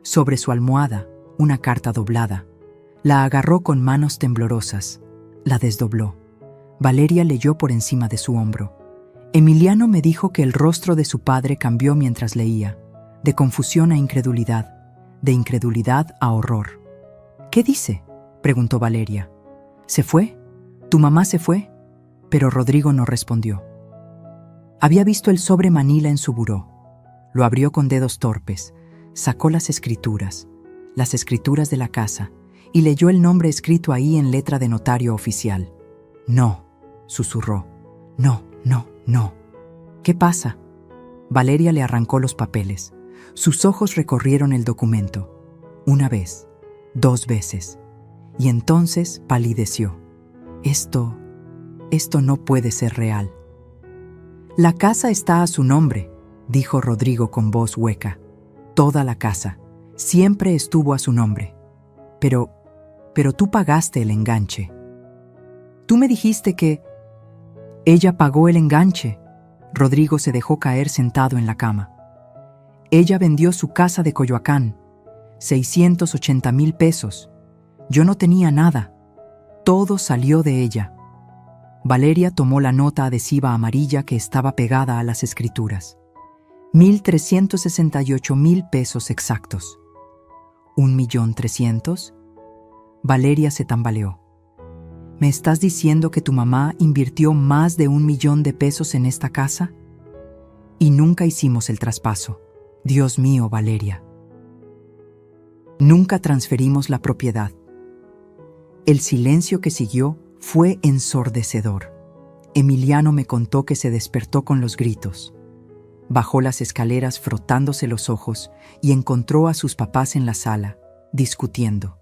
sobre su almohada, una carta doblada. La agarró con manos temblorosas, la desdobló. Valeria leyó por encima de su hombro. Emiliano me dijo que el rostro de su padre cambió mientras leía, de confusión a incredulidad, de incredulidad a horror. ¿Qué dice?, preguntó Valeria. ¿Se fue? ¿Tu mamá se fue? Pero Rodrigo no respondió. Había visto el sobre manila en su buró. Lo abrió con dedos torpes, sacó las escrituras de la casa, y leyó el nombre escrito ahí en letra de notario oficial. No, susurró. No, no, no. ¿Qué pasa? Valeria le arrancó los papeles. Sus ojos recorrieron el documento. Una vez, 2 veces. Y entonces palideció. Esto no puede ser real. La casa está a su nombre, dijo Rodrigo con voz hueca. Toda la casa. Siempre estuvo a su nombre. Pero tú pagaste el enganche. Tú me dijiste que... Ella pagó el enganche. Rodrigo se dejó caer sentado en la cama. Ella vendió su casa de Coyoacán. 680,000 pesos. Yo no tenía nada. Todo salió de ella. Valeria tomó la nota adhesiva amarilla que estaba pegada a las escrituras. 1,368,000 pesos exactos. ¿1,300,000? Valeria se tambaleó. ¿Me estás diciendo que tu mamá invirtió más de 1,000,000 de pesos en esta casa? Y nunca hicimos el traspaso. Dios mío, Valeria. Nunca transferimos la propiedad. El silencio que siguió fue ensordecedor. Emiliano me contó que se despertó con los gritos. Bajó las escaleras frotándose los ojos y encontró a sus papás en la sala, discutiendo.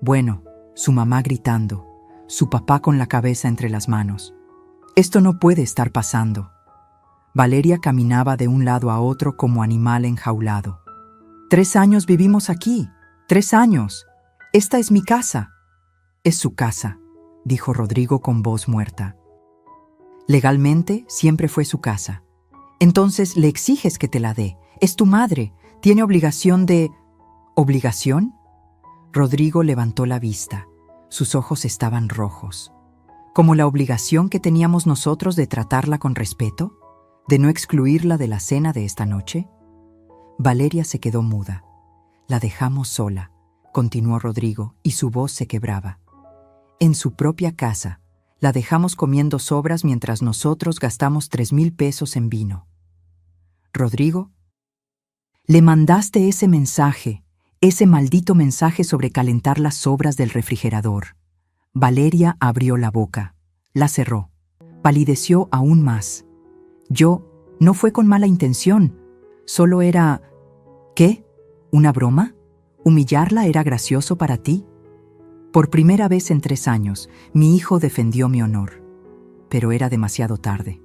Bueno, su mamá gritando, su papá con la cabeza entre las manos. Esto no puede estar pasando. Valeria caminaba de un lado a otro como animal enjaulado. 3 años vivimos aquí. 3 años. Esta es mi casa. Es su casa, dijo Rodrigo con voz muerta. Legalmente siempre fue su casa. Entonces le exiges que te la dé. Es tu madre. Tiene obligación de... ¿Obligación? Rodrigo levantó la vista. Sus ojos estaban rojos. ¿Como la obligación que teníamos nosotros de tratarla con respeto? ¿De no excluirla de la cena de esta noche? Valeria se quedó muda. La dejamos sola, continuó Rodrigo, y su voz se quebraba. En su propia casa, la dejamos comiendo sobras mientras nosotros gastamos 3,000 pesos en vino. Rodrigo, le mandaste ese mensaje, ese maldito mensaje sobre calentar las sobras del refrigerador. Valeria abrió la boca, la cerró, palideció aún más. No fue con mala intención, solo era... ¿Qué? ¿Una broma? ¿Humillarla era gracioso para ti? Por primera vez en 3 años, mi hijo defendió mi honor. Pero era demasiado tarde.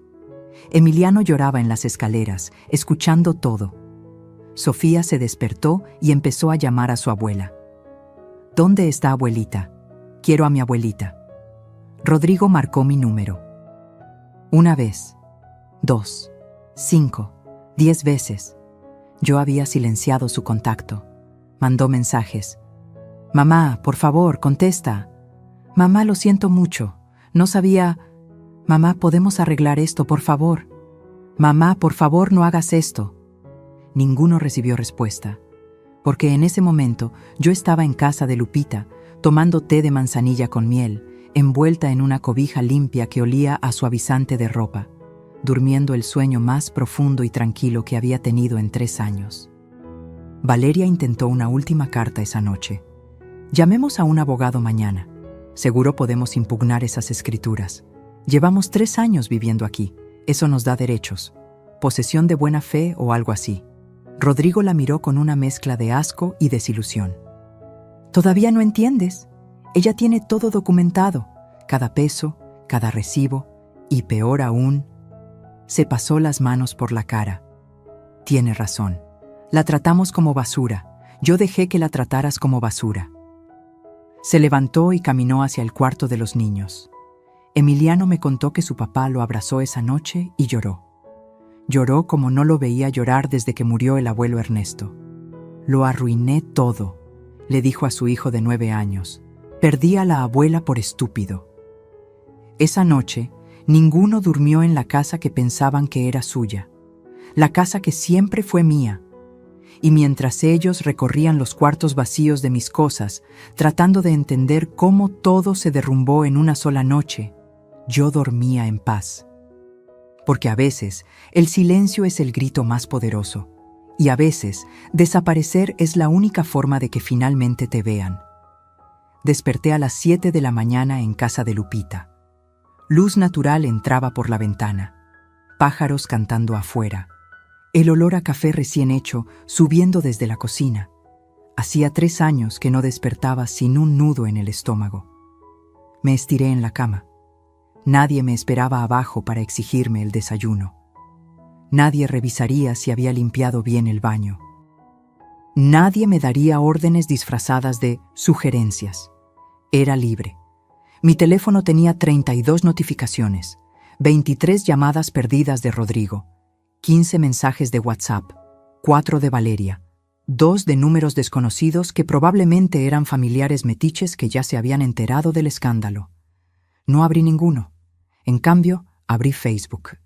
Emiliano lloraba en las escaleras, escuchando todo. Sofía se despertó y empezó a llamar a su abuela. ¿Dónde está abuelita? Quiero a mi abuelita. Rodrigo marcó mi número. 1 vez, 2, 5, 10 veces. Yo había silenciado su contacto. Mandó mensajes. Mamá, por favor, contesta. Mamá, lo siento mucho. No sabía... Mamá, ¿podemos arreglar esto, por favor? Mamá, por favor, no hagas esto. Ninguno recibió respuesta, porque en ese momento yo estaba en casa de Lupita, tomando té de manzanilla con miel, envuelta en una cobija limpia que olía a suavizante de ropa, durmiendo el sueño más profundo y tranquilo que había tenido en 3 años. Valeria intentó una última carta esa noche. Llamemos a un abogado mañana. Seguro podemos impugnar esas escrituras. Llevamos 3 años viviendo aquí. Eso nos da derechos. Posesión de buena fe o algo así. Rodrigo la miró con una mezcla de asco y desilusión. ¿Todavía no entiendes? Ella tiene todo documentado. Cada peso, cada recibo. Y peor aún, se pasó las manos por la cara. Tiene razón. La tratamos como basura. Yo dejé que la trataras como basura. Se levantó y caminó hacia el cuarto de los niños. Emiliano me contó que su papá lo abrazó esa noche y lloró. Lloró como no lo veía llorar desde que murió el abuelo Ernesto. Lo arruiné todo, le dijo a su hijo de 9 años. Perdí a la abuela por estúpido. Esa noche, ninguno durmió en la casa que pensaban que era suya, la casa que siempre fue mía. Y mientras ellos recorrían los cuartos vacíos de mis cosas, tratando de entender cómo todo se derrumbó en una sola noche, yo dormía en paz. Porque a veces el silencio es el grito más poderoso, y a veces desaparecer es la única forma de que finalmente te vean. Desperté a las 7 de la mañana en casa de Lupita. Luz natural entraba por la ventana, pájaros cantando afuera. El olor a café recién hecho subiendo desde la cocina. Hacía 3 años que no despertaba sin un nudo en el estómago. Me estiré en la cama. Nadie me esperaba abajo para exigirme el desayuno. Nadie revisaría si había limpiado bien el baño. Nadie me daría órdenes disfrazadas de sugerencias. Era libre. Mi teléfono tenía 32 notificaciones, 23 llamadas perdidas de Rodrigo, 15 mensajes de WhatsApp, 4 de Valeria, 2 de números desconocidos que probablemente eran familiares metiches que ya se habían enterado del escándalo. No abrí ninguno. En cambio, abrí Facebook.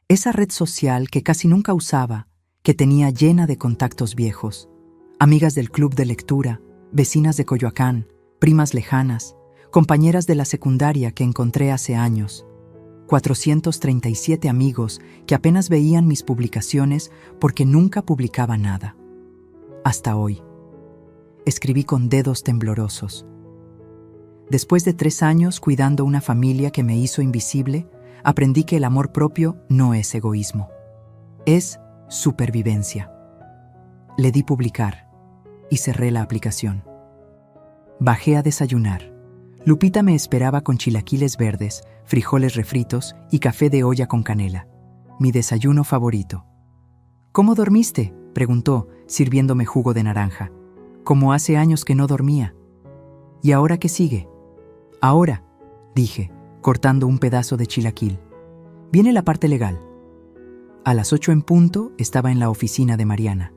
Esa red social que casi nunca usaba, que tenía llena de contactos viejos, amigas del club de lectura, vecinas de Coyoacán, primas lejanas, compañeras de la secundaria que encontré hace años, 437 amigos que apenas veían mis publicaciones porque nunca publicaba nada. Hasta hoy. Escribí con dedos temblorosos. Después de 3 años cuidando una familia que me hizo invisible, aprendí que el amor propio no es egoísmo. Es supervivencia. Le di publicar y cerré la aplicación. Bajé a desayunar. Lupita me esperaba con chilaquiles verdes, frijoles refritos y café de olla con canela. Mi desayuno favorito. ¿Cómo dormiste?, preguntó, sirviéndome jugo de naranja. Como hace años que no dormía. ¿Y ahora qué sigue? Ahora, dije, cortando un pedazo de chilaquil. Viene la parte legal. A las 8 en punto estaba en la oficina de Mariana.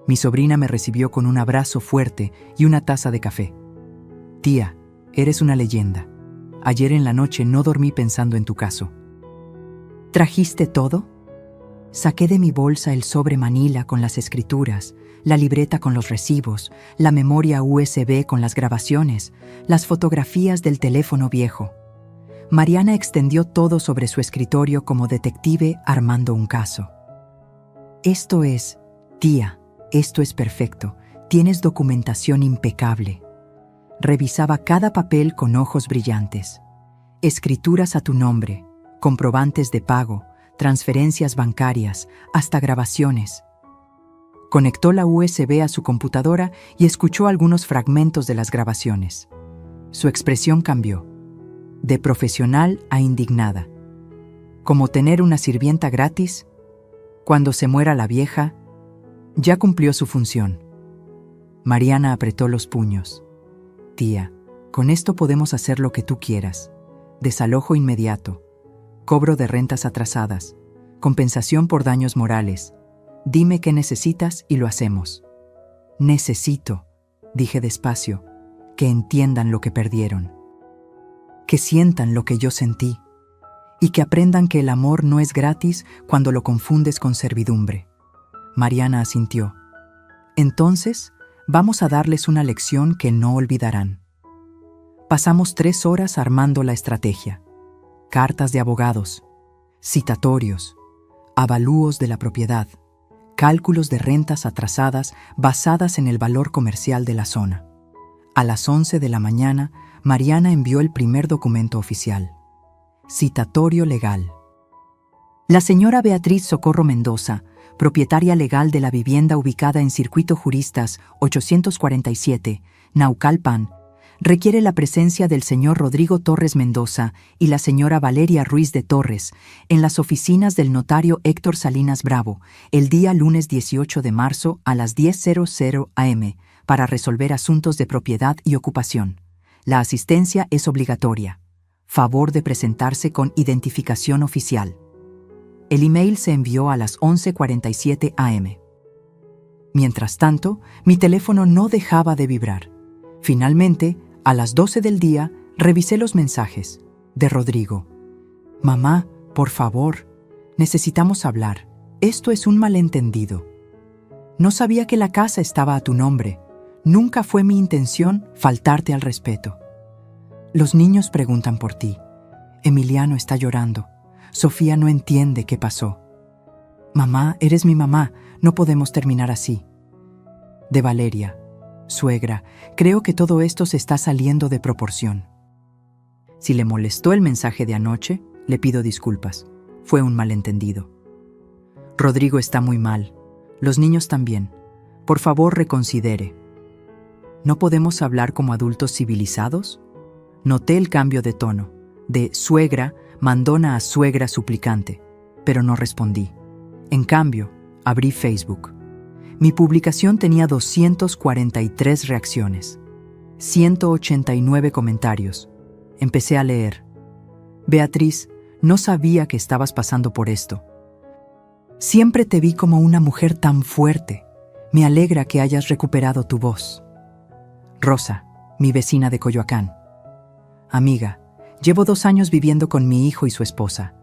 Mi sobrina me recibió con un abrazo fuerte y una taza de café. Tía, eres una leyenda. Ayer en la noche no dormí pensando en tu caso. ¿Trajiste todo? Saqué de mi bolsa el sobre manila con las escrituras, la libreta con los recibos, la memoria USB con las grabaciones, las fotografías del teléfono viejo. Mariana extendió todo sobre su escritorio como detective armando un caso. Esto es, tía, esto es perfecto. Tienes documentación impecable. Revisaba cada papel con ojos brillantes. Escrituras a tu nombre, comprobantes de pago, transferencias bancarias, hasta grabaciones. Conectó la USB a su computadora y escuchó algunos fragmentos de las grabaciones. Su expresión cambió, de profesional a indignada. Como tener una sirvienta gratis, cuando se muera la vieja, ya cumplió su función. Mariana apretó los puños. Tía, con esto podemos hacer lo que tú quieras. Desalojo inmediato, cobro de rentas atrasadas, compensación por daños morales. Dime qué necesitas y lo hacemos. Necesito, dije despacio, que entiendan lo que perdieron. Que sientan lo que yo sentí. Y que aprendan que el amor no es gratis cuando lo confundes con servidumbre. Mariana asintió. Entonces, vamos a darles una lección que no olvidarán. Pasamos 3 horas armando la estrategia. Cartas de abogados, citatorios, avalúos de la propiedad, cálculos de rentas atrasadas basadas en el valor comercial de la zona. A las 11 de la mañana, Mariana envió el primer documento oficial. Citatorio legal. La señora Beatriz Socorro Mendoza, propietaria legal de la vivienda ubicada en Circuito Juristas 847, Naucalpan, requiere la presencia del señor Rodrigo Torres Mendoza y la señora Valeria Ruiz de Torres en las oficinas del notario Héctor Salinas Bravo el día lunes 18 de marzo a las 10:00 am para resolver asuntos de propiedad y ocupación. La asistencia es obligatoria. Favor de presentarse con identificación oficial. El email se envió a las 11:47 am. Mientras tanto, mi teléfono no dejaba de vibrar. Finalmente, a las 12 del día, revisé los mensajes de Rodrigo. Mamá, por favor, necesitamos hablar. Esto es un malentendido. No sabía que la casa estaba a tu nombre. Nunca fue mi intención faltarte al respeto. Los niños preguntan por ti. Emiliano está llorando. Sofía no entiende qué pasó. Mamá, eres mi mamá. No podemos terminar así. De Valeria. Suegra, creo que todo esto se está saliendo de proporción. Si le molestó el mensaje de anoche, le pido disculpas. Fue un malentendido. Rodrigo está muy mal. Los niños también. Por favor, reconsidere. ¿No podemos hablar como adultos civilizados? Noté el cambio de tono. De suegra, mandona a suegra suplicante, pero no respondí. En cambio, abrí Facebook. Mi publicación tenía 243 reacciones, 189 comentarios. Empecé a leer. Beatriz, no sabía que estabas pasando por esto. Siempre te vi como una mujer tan fuerte. Me alegra que hayas recuperado tu voz. Rosa, mi vecina de Coyoacán. Amiga, llevo 2 años viviendo con mi hijo y su esposa.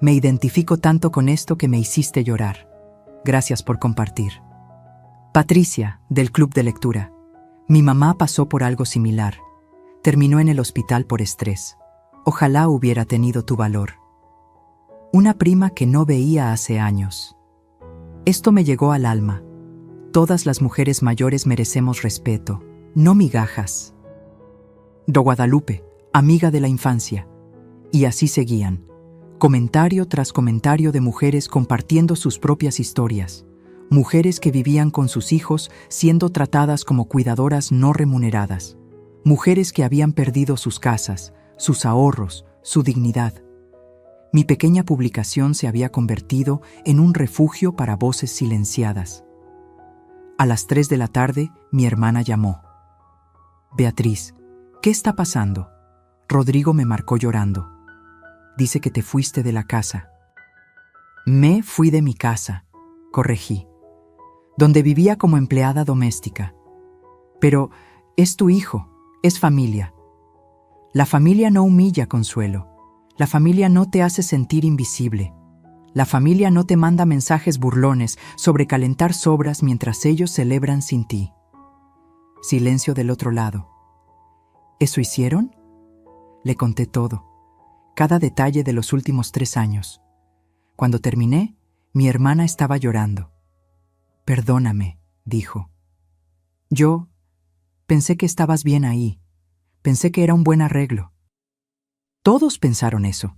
Me identifico tanto con esto que me hiciste llorar. Gracias por compartir. Patricia, del Club de Lectura. Mi mamá pasó por algo similar. Terminó en el hospital por estrés. Ojalá hubiera tenido tu valor. Una prima que no veía hace años. Esto me llegó al alma. Todas las mujeres mayores merecemos respeto, no migajas. Do Guadalupe, amiga de la infancia. Y así seguían. Comentario tras comentario de mujeres compartiendo sus propias historias. Mujeres que vivían con sus hijos siendo tratadas como cuidadoras no remuneradas. Mujeres que habían perdido sus casas, sus ahorros, su dignidad. Mi pequeña publicación se había convertido en un refugio para voces silenciadas. A las 3 de la tarde, mi hermana llamó. Beatriz, ¿qué está pasando? Rodrigo me marcó llorando. Dice que te fuiste de la casa. Me fui de mi casa, corregí, donde vivía como empleada doméstica. Pero es tu hijo, es familia. La familia no humilla, Consuelo. La familia no te hace sentir invisible. La familia no te manda mensajes burlones sobre calentar sobras mientras ellos celebran sin ti. Silencio del otro lado. ¿Eso hicieron? Le conté todo, cada detalle de los últimos 3 años. Cuando terminé, mi hermana estaba llorando. Perdóname, dijo. Yo pensé que estabas bien ahí. Pensé que era un buen arreglo. Todos pensaron eso,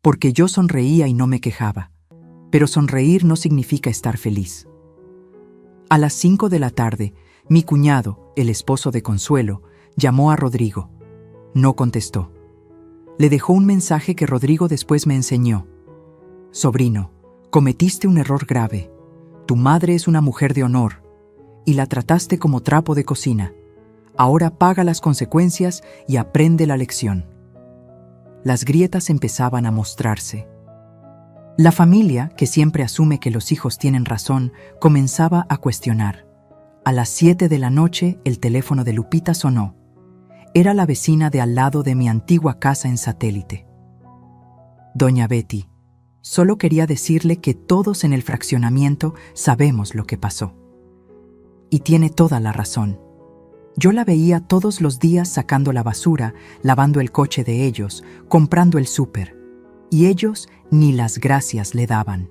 porque yo sonreía y no me quejaba. Pero sonreír no significa estar feliz. A las 5 de la tarde, mi cuñado, el esposo de Consuelo, llamó a Rodrigo. No contestó. Le dejó un mensaje que Rodrigo después me enseñó. Sobrino, cometiste un error grave. Tu madre es una mujer de honor y la trataste como trapo de cocina. Ahora paga las consecuencias y aprende la lección. Las grietas empezaban a mostrarse. La familia, que siempre asume que los hijos tienen razón, comenzaba a cuestionar. A las 7 de la noche, el teléfono de Lupita sonó. Era la vecina de al lado de mi antigua casa en Satélite. Doña Betty, solo quería decirle que todos en el fraccionamiento sabemos lo que pasó. Y tiene toda la razón. Yo la veía todos los días sacando la basura, lavando el coche de ellos, comprando el súper. Y ellos ni las gracias le daban.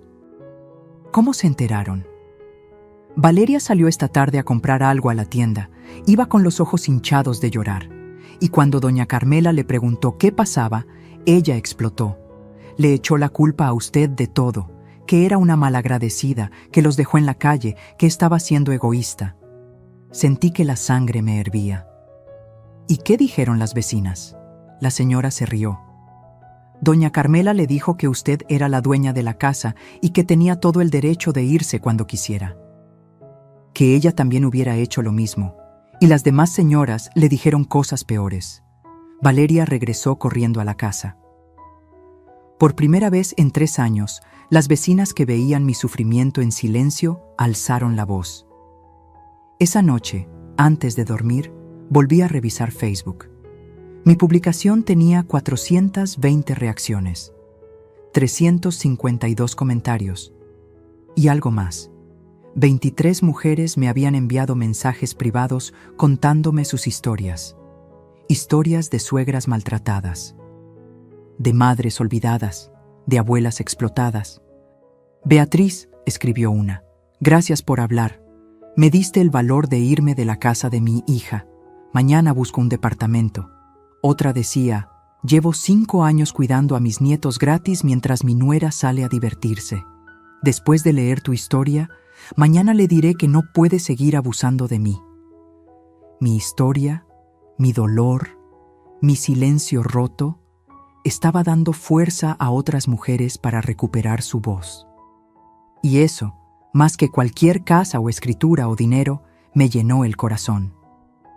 ¿Cómo se enteraron? Valeria salió esta tarde a comprar algo a la tienda. Iba con los ojos hinchados de llorar. y cuando doña Carmela le preguntó qué pasaba, ella explotó. Le echó la culpa a usted de todo, que era una malagradecida, que los dejó en la calle, que estaba siendo egoísta. Sentí que la sangre me hervía. ¿Y qué dijeron las vecinas? La señora se rió. Doña Carmela le dijo que usted era la dueña de la casa y que tenía todo el derecho de irse cuando quisiera. Que ella también hubiera hecho lo mismo. Y las demás señoras le dijeron cosas peores. Valeria regresó corriendo a la casa. Por primera vez en 3 años, las vecinas que veían mi sufrimiento en silencio alzaron la voz. Esa noche, antes de dormir, volví a revisar Facebook. Mi publicación tenía 420 reacciones, 352 comentarios y algo más. 23 mujeres me habían enviado mensajes privados contándome sus historias. Historias de suegras maltratadas, de madres olvidadas, de abuelas explotadas. Beatriz, escribió una, gracias por hablar. Me diste el valor de irme de la casa de mi hija. Mañana busco un departamento. Otra decía, llevo 5 años cuidando a mis nietos gratis mientras mi nuera sale a divertirse. Después de leer tu historia, mañana le diré que no puede seguir abusando de mí. Mi historia, mi dolor, mi silencio roto, estaba dando fuerza a otras mujeres para recuperar su voz. Y eso, más que cualquier casa o escritura o dinero, me llenó el corazón.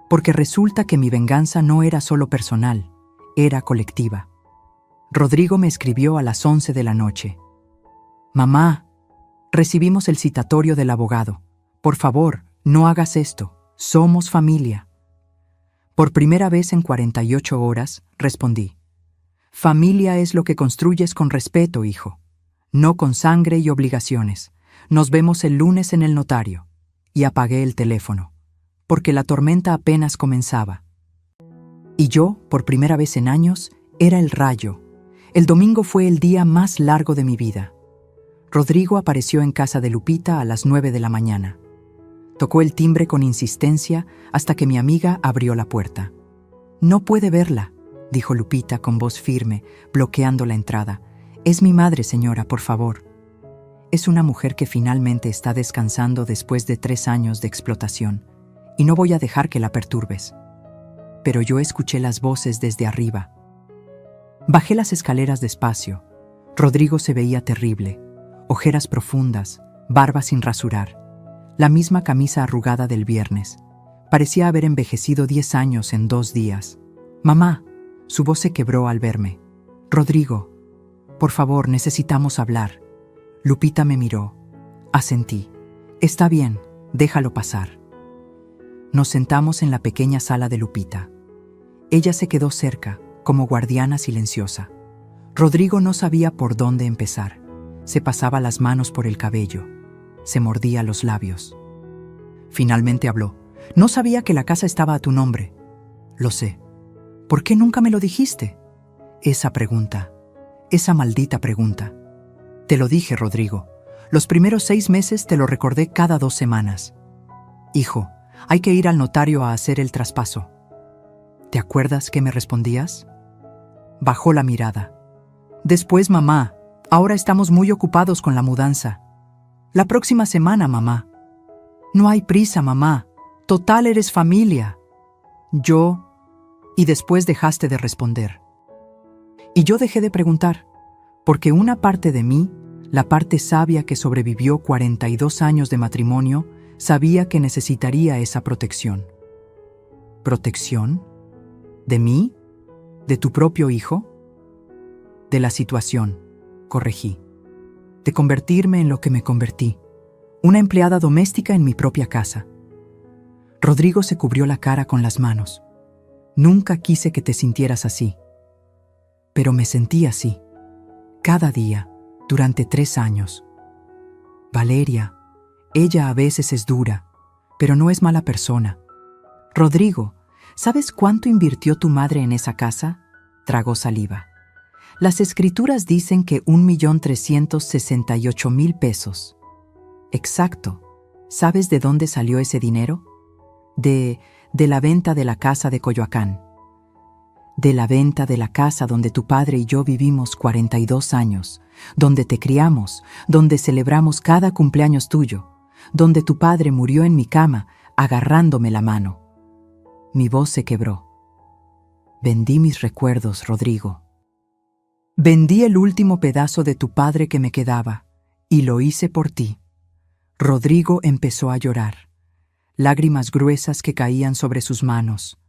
Porque resulta que mi venganza no era solo personal, era colectiva. Rodrigo me escribió a las 11 de la noche. Mamá, recibimos el citatorio del abogado. Por favor, no hagas esto. Somos familia. Por primera vez en 48 horas, respondí. Familia es lo que construyes con respeto, hijo. No con sangre y obligaciones. Nos vemos el lunes en el notario. Y apagué el teléfono, porque la tormenta apenas comenzaba. Y yo, por primera vez en años, era el rayo. El domingo fue el día más largo de mi vida. Rodrigo apareció en casa de Lupita a las 9 de la mañana. Tocó el timbre con insistencia hasta que mi amiga abrió la puerta. No puede verla, dijo Lupita con voz firme, bloqueando la entrada. Es mi madre, señora, por favor. Es una mujer que finalmente está descansando después de 3 años de explotación, y no voy a dejar que la perturbes. Pero yo escuché las voces desde arriba. Bajé las escaleras despacio. Rodrigo se veía terrible, ojeras profundas, barba sin rasurar, la misma camisa arrugada del viernes. Parecía haber envejecido 10 años en 2 días. Mamá, su voz se quebró al verme. Rodrigo, por favor, necesitamos hablar. Lupita me miró. Asentí. Está bien, déjalo pasar. Nos sentamos en la pequeña sala de Lupita. Ella se quedó cerca, como guardiana silenciosa. Rodrigo no sabía por dónde empezar. Se pasaba las manos por el cabello. Se mordía los labios. Finalmente habló. No sabía que la casa estaba a tu nombre. Lo sé. ¿Por qué nunca me lo dijiste? Esa pregunta. Esa maldita pregunta. Te lo dije, Rodrigo. Los primeros 6 meses te lo recordé cada 2 semanas. Hijo, hay que ir al notario a hacer el traspaso. ¿Te acuerdas qué me respondías? Bajó la mirada. Después, mamá, ahora estamos muy ocupados con la mudanza. La próxima semana, mamá. No hay prisa, mamá. Total, eres familia. Yo... Y después dejaste de responder. Y yo dejé de preguntar, porque una parte de mí, la parte sabia que sobrevivió 42 años de matrimonio, sabía que necesitaría esa protección. ¿Protección? ¿De mí? ¿De tu propio hijo? De la situación, corregí. De convertirme en lo que me convertí, una empleada doméstica en mi propia casa. Rodrigo se cubrió la cara con las manos. Nunca quise que te sintieras así. Pero me sentí así. Cada día, durante 3 años. Valeria, ella a veces es dura, pero no es mala persona. Rodrigo, ¿sabes cuánto invirtió tu madre en esa casa? Tragó saliva. Las escrituras dicen que 1.368.000 pesos. Exacto. ¿Sabes de dónde salió ese dinero? De la venta de la casa de Coyoacán. de la venta de la casa donde tu padre y yo vivimos 42 años, donde te criamos, donde celebramos cada cumpleaños tuyo, donde tu padre murió en mi cama agarrándome la mano. Mi voz se quebró. Vendí mis recuerdos, Rodrigo. Vendí el último pedazo de tu padre que me quedaba, y lo hice por ti. Rodrigo empezó a llorar, lágrimas gruesas que caían sobre sus manos.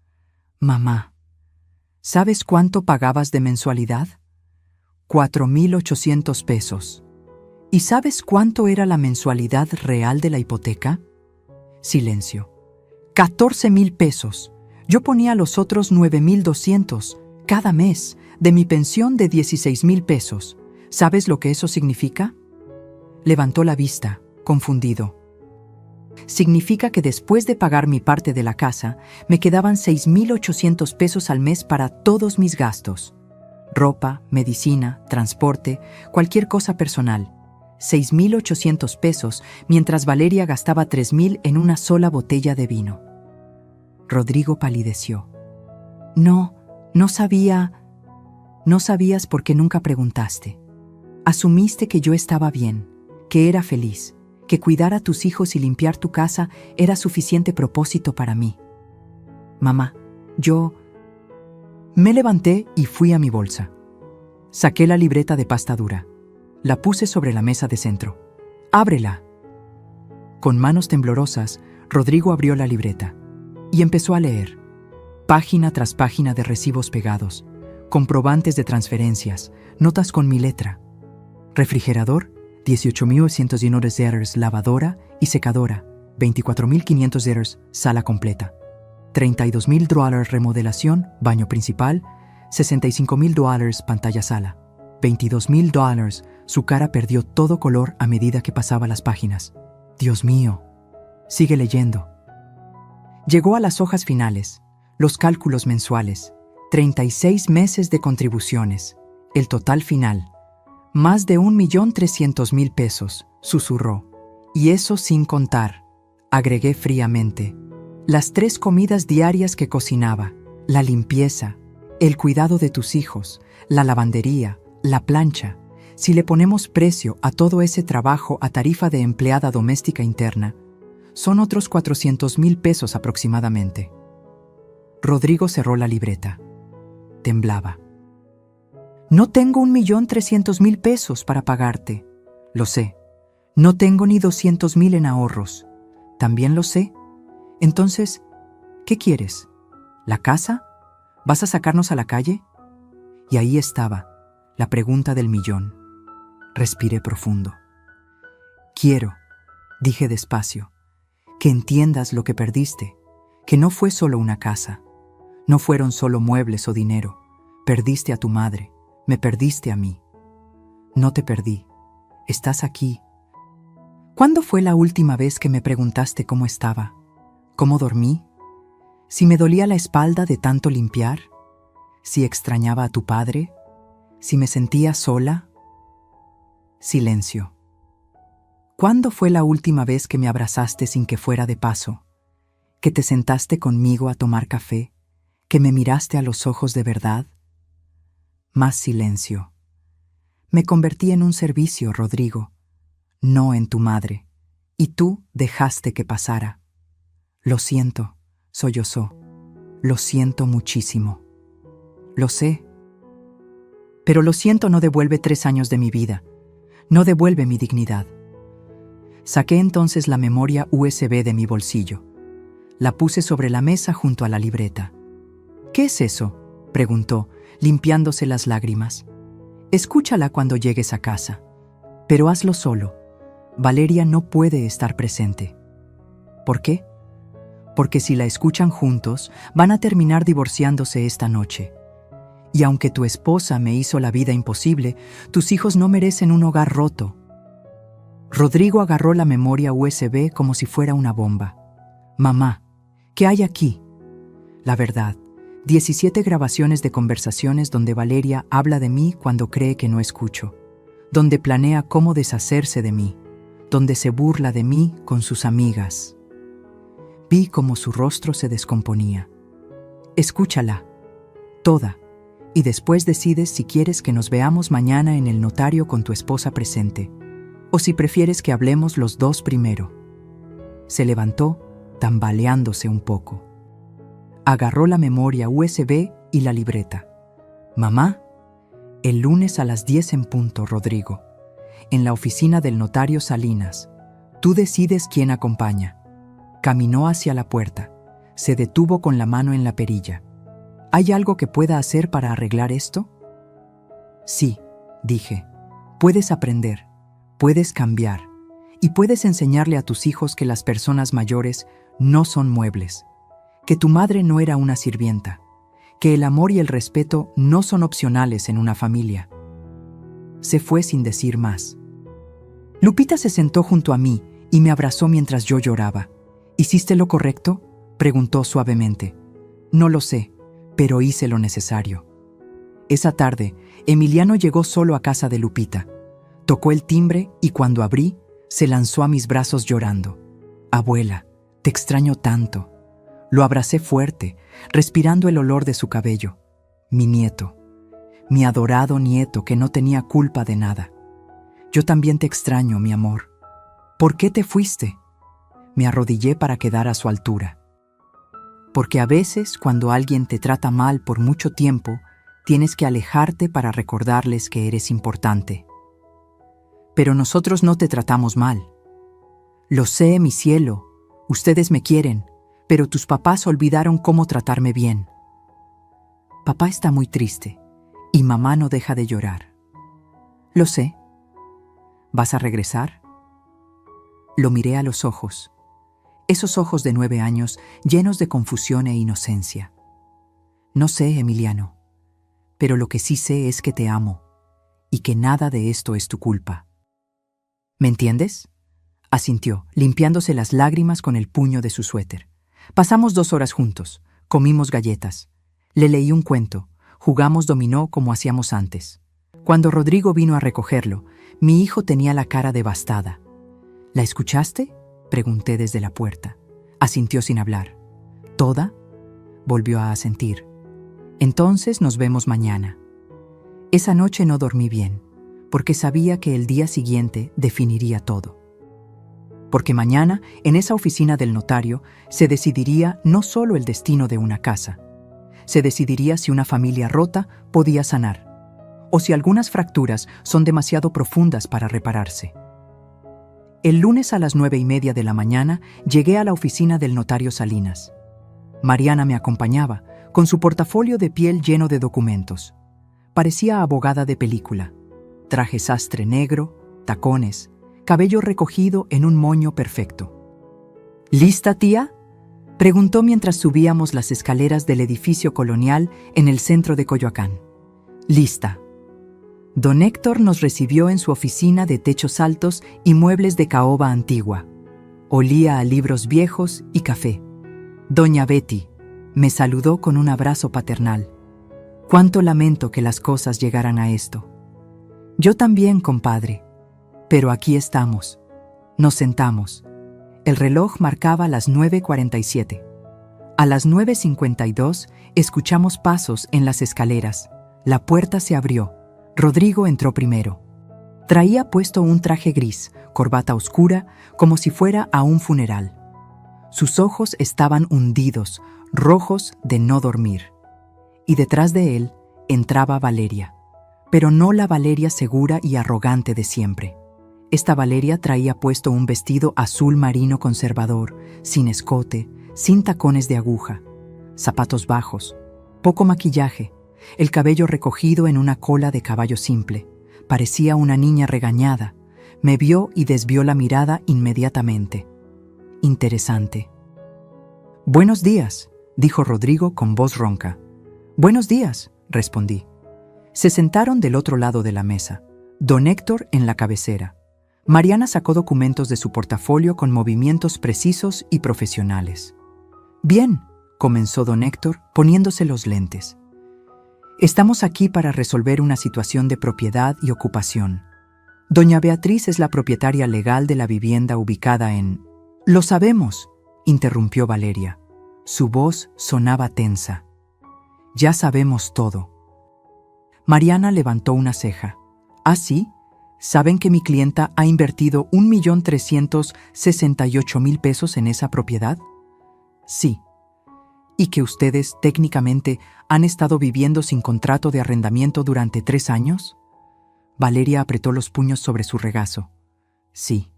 Mamá, ¿sabes cuánto pagabas de mensualidad? 4,800 pesos. ¿Y sabes cuánto era la mensualidad real de la hipoteca? Silencio. 14,000 pesos. Yo ponía los otros 9,200 cada mes de mi pensión de 16,000 pesos. ¿Sabes lo que eso significa? Levantó la vista, confundido. Significa que después de pagar mi parte de la casa, me quedaban 6,800 pesos al mes para todos mis gastos. Ropa, medicina, transporte, cualquier cosa personal. 6,800 pesos, mientras Valeria gastaba 3,000 en una sola botella de vino. Rodrigo palideció. No sabía. No sabías porque nunca preguntaste. Asumiste que yo estaba bien, que era feliz, que cuidar a tus hijos y limpiar tu casa era suficiente propósito para mí. Mamá, yo... Me levanté y fui a mi bolsa. Saqué la libreta de pasta dura. La puse sobre la mesa de centro. ¡Ábrela! Con manos temblorosas, Rodrigo abrió la libreta y empezó a leer. Página tras página de recibos pegados, comprobantes de transferencias, notas con mi letra. Refrigerador, $18,900, lavadora y secadora, $24,500, sala completa. $32,000 remodelación, baño principal, $65,000 pantalla sala. $22,000, su cara perdió todo color a medida que pasaba las páginas. Dios mío, sigue leyendo. Llegó a las hojas finales, los cálculos mensuales, 36 meses de contribuciones, el total final. Más de 1,300,000 pesos, susurró. Y eso sin contar, agregué fríamente, las 3 comidas diarias que cocinaba, la limpieza, el cuidado de tus hijos, la lavandería, la plancha. Si le ponemos precio a todo ese trabajo a tarifa de empleada doméstica interna, son otros 400,000 pesos aproximadamente. Rodrigo cerró la libreta. Temblaba. No tengo 1,300,000 pesos para pagarte. Lo sé. No tengo ni 200,000 en ahorros. También lo sé. Entonces, ¿qué quieres? ¿La casa? ¿Vas a sacarnos a la calle? Y ahí estaba, la pregunta del millón. Respiré profundo. Quiero, dije despacio, que entiendas lo que perdiste, que no fue solo una casa, no fueron solo muebles o dinero. Perdiste a tu madre, me perdiste a mí. No te perdí, estás aquí. ¿Cuándo fue la última vez que me preguntaste cómo estaba? ¿Cómo dormí? ¿Si me dolía la espalda de tanto limpiar? ¿Si extrañaba a tu padre? ¿Si me sentía sola? Silencio. ¿Cuándo fue la última vez que me abrazaste sin que fuera de paso? ¿Que te sentaste conmigo a tomar café? ¿Que me miraste a los ojos de verdad? Más silencio. Me convertí en un servicio, Rodrigo, no en tu madre, y tú dejaste que pasara. Lo siento, sollozó. Lo siento muchísimo. Lo sé. Pero lo siento no devuelve 3 años de mi vida. No devuelve mi dignidad. Saqué entonces la memoria USB de mi bolsillo. La puse sobre la mesa junto a la libreta. ¿Qué es eso?, preguntó, limpiándose las lágrimas. Escúchala cuando llegues a casa. Pero hazlo solo. Valeria no puede estar presente. ¿Por qué? Porque si la escuchan juntos, van a terminar divorciándose esta noche. Y aunque tu esposa me hizo la vida imposible, tus hijos no merecen un hogar roto. Rodrigo agarró la memoria USB como si fuera una bomba. Mamá, ¿qué hay aquí? La verdad, 17 grabaciones de conversaciones donde Valeria habla de mí cuando cree que no escucho, donde planea cómo deshacerse de mí, donde se burla de mí con sus amigas. Vi cómo su rostro se descomponía. Escúchala, toda, y después decides si quieres que nos veamos mañana en el notario con tu esposa presente, o si prefieres que hablemos los dos primero. Se levantó, tambaleándose un poco. Agarró la memoria USB y la libreta. Mamá, el lunes a las 10 en punto, Rodrigo, en la oficina del notario Salinas. Tú decides quién acompaña. Caminó hacia la puerta. Se detuvo con la mano en la perilla. ¿Hay algo que pueda hacer para arreglar esto? Sí, dije. Puedes aprender, puedes cambiar, y puedes enseñarle a tus hijos que las personas mayores no son muebles, que tu madre no era una sirvienta, que el amor y el respeto no son opcionales en una familia. Se fue sin decir más. Lupita se sentó junto a mí y me abrazó mientras yo lloraba. ¿Hiciste lo correcto?, preguntó suavemente. No lo sé, pero hice lo necesario. Esa tarde, Emiliano llegó solo a casa de Lupita. Tocó el timbre y cuando abrí, se lanzó a mis brazos llorando. Abuela, te extraño tanto. Lo abracé fuerte, respirando el olor de su cabello. Mi nieto, mi adorado nieto que no tenía culpa de nada. Yo también te extraño, mi amor. ¿Por qué te fuiste? Me arrodillé para quedar a su altura. Porque a veces, cuando alguien te trata mal por mucho tiempo, tienes que alejarte para recordarles que eres importante. Pero nosotros no te tratamos mal. Lo sé, mi cielo, ustedes me quieren, pero tus papás olvidaron cómo tratarme bien. Papá está muy triste y mamá no deja de llorar. Lo sé. ¿Vas a regresar? Lo miré a los ojos. Esos ojos de 9 años llenos de confusión e inocencia. No sé, Emiliano, pero lo que sí sé es que te amo y que nada de esto es tu culpa. ¿Me entiendes? Asintió, limpiándose las lágrimas con el puño de su suéter. Pasamos 2 horas juntos, comimos galletas. Le leí un cuento, jugamos dominó como hacíamos antes. Cuando Rodrigo vino a recogerlo, mi hijo tenía la cara devastada. ¿La escuchaste?, pregunté desde la puerta. Asintió sin hablar. ¿Toda? Volvió a asentir. Entonces nos vemos mañana. Esa noche no dormí bien, porque sabía que el día siguiente definiría todo. Porque mañana, en esa oficina del notario, se decidiría no solo el destino de una casa. Se decidiría si una familia rota podía sanar, o si algunas fracturas son demasiado profundas para repararse. El lunes a las 9:30 de la mañana llegué a la oficina del notario Salinas. Mariana me acompañaba, con su portafolio de piel lleno de documentos. Parecía abogada de película. Traje sastre negro, tacones, cabello recogido en un moño perfecto. ¿Lista, tía?, preguntó mientras subíamos las escaleras del edificio colonial en el centro de Coyoacán. Lista. Don Héctor nos recibió en su oficina de techos altos y muebles de caoba antigua. Olía a libros viejos y café. Doña Betty me saludó con un abrazo paternal. Cuánto lamento que las cosas llegaran a esto. Yo también, compadre. Pero aquí estamos. Nos sentamos. El reloj marcaba las 9:47. A las 9:52 escuchamos pasos en las escaleras. La puerta se abrió. Rodrigo entró primero. Traía puesto un traje gris, corbata oscura, como si fuera a un funeral. Sus ojos estaban hundidos, rojos de no dormir. Y detrás de él entraba Valeria, pero no la Valeria segura y arrogante de siempre. Esta Valeria traía puesto un vestido azul marino conservador, sin escote, sin tacones de aguja, zapatos bajos, poco maquillaje, el cabello recogido en una cola de caballo simple. Parecía una niña regañada. Me vio y desvió la mirada inmediatamente. Interesante. «Buenos días», dijo Rodrigo con voz ronca. «Buenos días», respondí. Se sentaron del otro lado de la mesa, don Héctor en la cabecera. Mariana sacó documentos de su portafolio con movimientos precisos y profesionales. «Bien», comenzó don Héctor, poniéndose los lentes. «Estamos aquí para resolver una situación de propiedad y ocupación. Doña Beatriz es la propietaria legal de la vivienda ubicada en...» «Lo sabemos», interrumpió Valeria. Su voz sonaba tensa. Ya sabemos todo. Mariana levantó una ceja. ¿Ah, sí? ¿Saben que mi clienta ha invertido 1.368.000 pesos en esa propiedad? Sí. ¿Y que ustedes, técnicamente, han estado viviendo sin contrato de arrendamiento durante 3 años? Valeria apretó los puños sobre su regazo. Sí.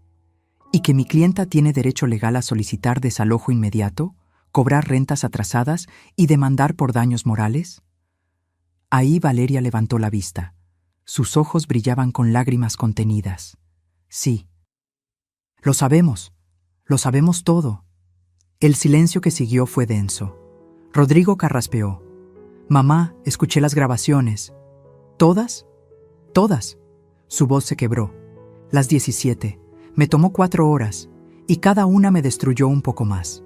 ¿Y que mi clienta tiene derecho legal a solicitar desalojo inmediato, cobrar rentas atrasadas y demandar por daños morales? Ahí Valeria levantó la vista. Sus ojos brillaban con lágrimas contenidas. Sí. Lo sabemos todo. El silencio que siguió fue denso. Rodrigo carraspeó. Mamá, escuché las grabaciones. ¿Todas? Todas. Su voz se quebró. Las 17. Me tomó 4 horas, y cada una me destruyó un poco más.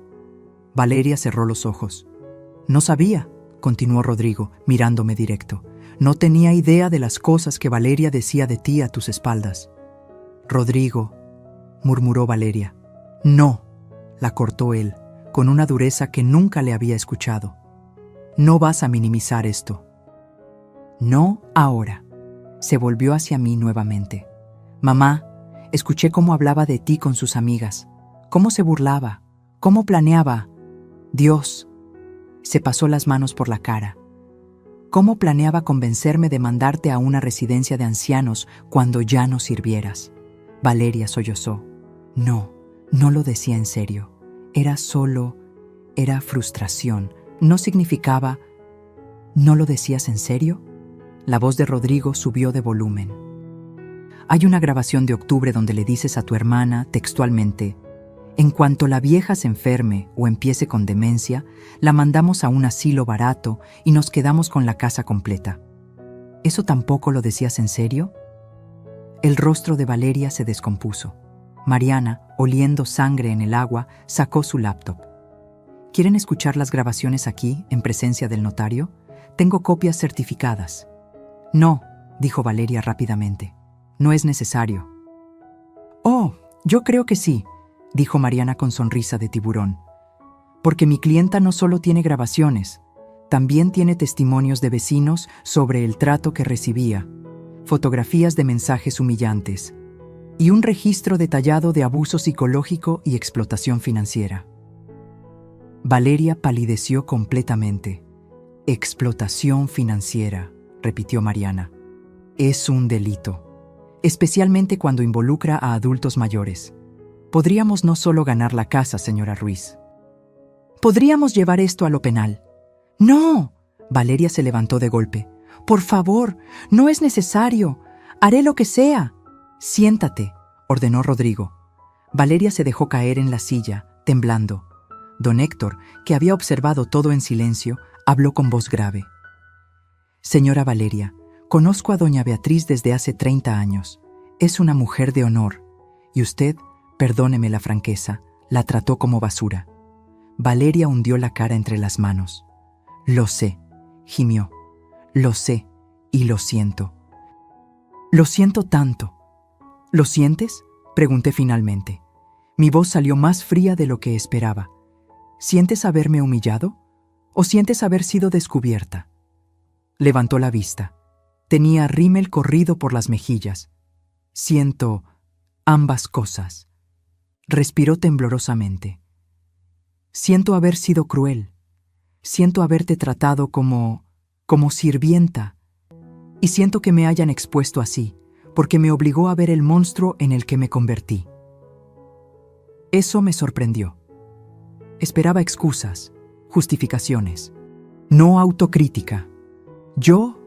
Valeria cerró los ojos. No sabía, continuó Rodrigo, mirándome directo. No tenía idea de las cosas que Valeria decía de ti a tus espaldas. Rodrigo, murmuró Valeria. No, la cortó él, con una dureza que nunca le había escuchado. No vas a minimizar esto. No ahora. Se volvió hacia mí nuevamente. Mamá, escuché cómo hablaba de ti con sus amigas, cómo se burlaba, cómo planeaba. Dios. Se pasó las manos por la cara. ¿Cómo planeaba convencerme de mandarte a una residencia de ancianos cuando ya no sirvieras? Valeria sollozó. No lo decía en serio. Era frustración. No significaba... ¿No lo decías en serio? La voz de Rodrigo subió de volumen. Hay una grabación de octubre donde le dices a tu hermana, textualmente, en cuanto la vieja se enferme o empiece con demencia, la mandamos a un asilo barato y nos quedamos con la casa completa. ¿Eso tampoco lo decías en serio? El rostro de Valeria se descompuso. Mariana, oliendo sangre en el agua, sacó su laptop. ¿Quieren escuchar las grabaciones aquí, en presencia del notario? Tengo copias certificadas. No, dijo Valeria rápidamente. No es necesario. Oh, yo creo que sí, dijo Mariana con sonrisa de tiburón. Porque mi clienta no solo tiene grabaciones, también tiene testimonios de vecinos sobre el trato que recibía, fotografías de mensajes humillantes y un registro detallado de abuso psicológico y explotación financiera. Valeria palideció completamente. Explotación financiera, repitió Mariana. Es un delito, especialmente cuando involucra a adultos mayores. Podríamos no solo ganar la casa, señora Ruiz. Podríamos llevar esto a lo penal. ¡No! Valeria se levantó de golpe. Por favor, no es necesario. Haré lo que sea. Siéntate, ordenó Rodrigo. Valeria se dejó caer en la silla, temblando. Don Héctor, que había observado todo en silencio, habló con voz grave. Señora Valeria, conozco a doña Beatriz desde hace 30 años. Es una mujer de honor. Y usted, perdóneme la franqueza, la trató como basura. Valeria hundió la cara entre las manos. Lo sé, gimió. Lo sé y lo siento. Lo siento tanto. ¿Lo sientes? Pregunté finalmente. Mi voz salió más fría de lo que esperaba. ¿Sientes haberme humillado? ¿O sientes haber sido descubierta? Levantó la vista. Tenía rímel corrido por las mejillas. Siento ambas cosas. Respiró temblorosamente. Siento haber sido cruel. Siento haberte tratado como sirvienta. Y siento que me hayan expuesto así, porque me obligó a ver el monstruo en el que me convertí. Eso me sorprendió. Esperaba excusas, justificaciones, no autocrítica. Yo,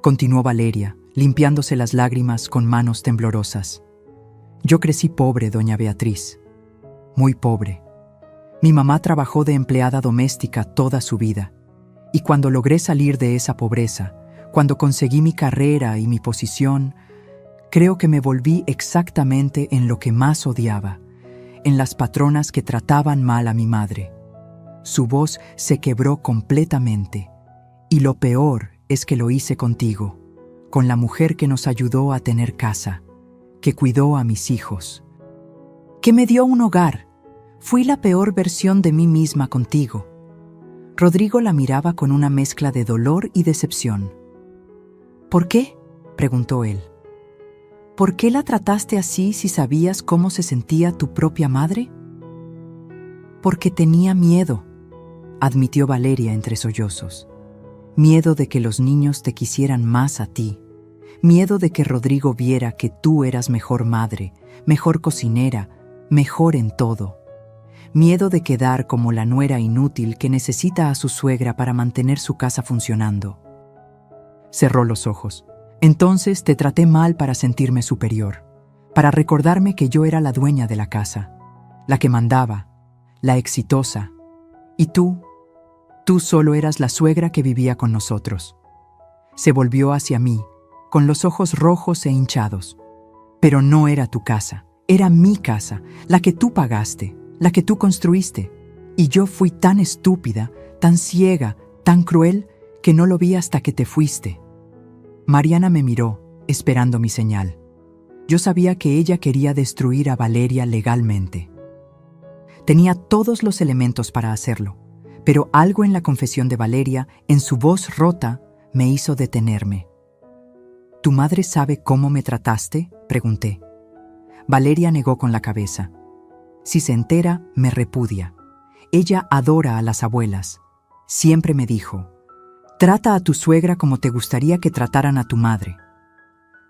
continuó Valeria, limpiándose las lágrimas con manos temblorosas. Yo crecí pobre, doña Beatriz. Muy pobre. Mi mamá trabajó de empleada doméstica toda su vida. Y cuando logré salir de esa pobreza, cuando conseguí mi carrera y mi posición, creo que me volví exactamente en lo que más odiaba, en las patronas que trataban mal a mi madre. Su voz se quebró completamente. Y lo peor es que lo hice contigo, con la mujer que nos ayudó a tener casa, que cuidó a mis hijos, que me dio un hogar. Fui la peor versión de mí misma contigo. Rodrigo la miraba con una mezcla de dolor y decepción. ¿Por qué?, preguntó él. ¿Por qué la trataste así si sabías cómo se sentía tu propia madre? Porque tenía miedo, admitió Valeria entre sollozos. Miedo de que los niños te quisieran más a ti. Miedo de que Rodrigo viera que tú eras mejor madre, mejor cocinera, mejor en todo. Miedo de quedar como la nuera inútil que necesita a su suegra para mantener su casa funcionando. Cerró los ojos. Entonces te traté mal para sentirme superior, para recordarme que yo era la dueña de la casa, la que mandaba, la exitosa. Y tú solo eras la suegra que vivía con nosotros. Se volvió hacia mí, con los ojos rojos e hinchados. Pero no era tu casa, era mi casa, la que tú pagaste, la que tú construiste. Y yo fui tan estúpida, tan ciega, tan cruel, que no lo vi hasta que te fuiste. Mariana me miró, esperando mi señal. Yo sabía que ella quería destruir a Valeria legalmente. Tenía todos los elementos para hacerlo, pero algo en la confesión de Valeria, en su voz rota, me hizo detenerme. ¿Tu madre sabe cómo me trataste?, pregunté. Valeria negó con la cabeza. Si se entera, me repudia. Ella adora a las abuelas. Siempre me dijo: trata a tu suegra como te gustaría que trataran a tu madre.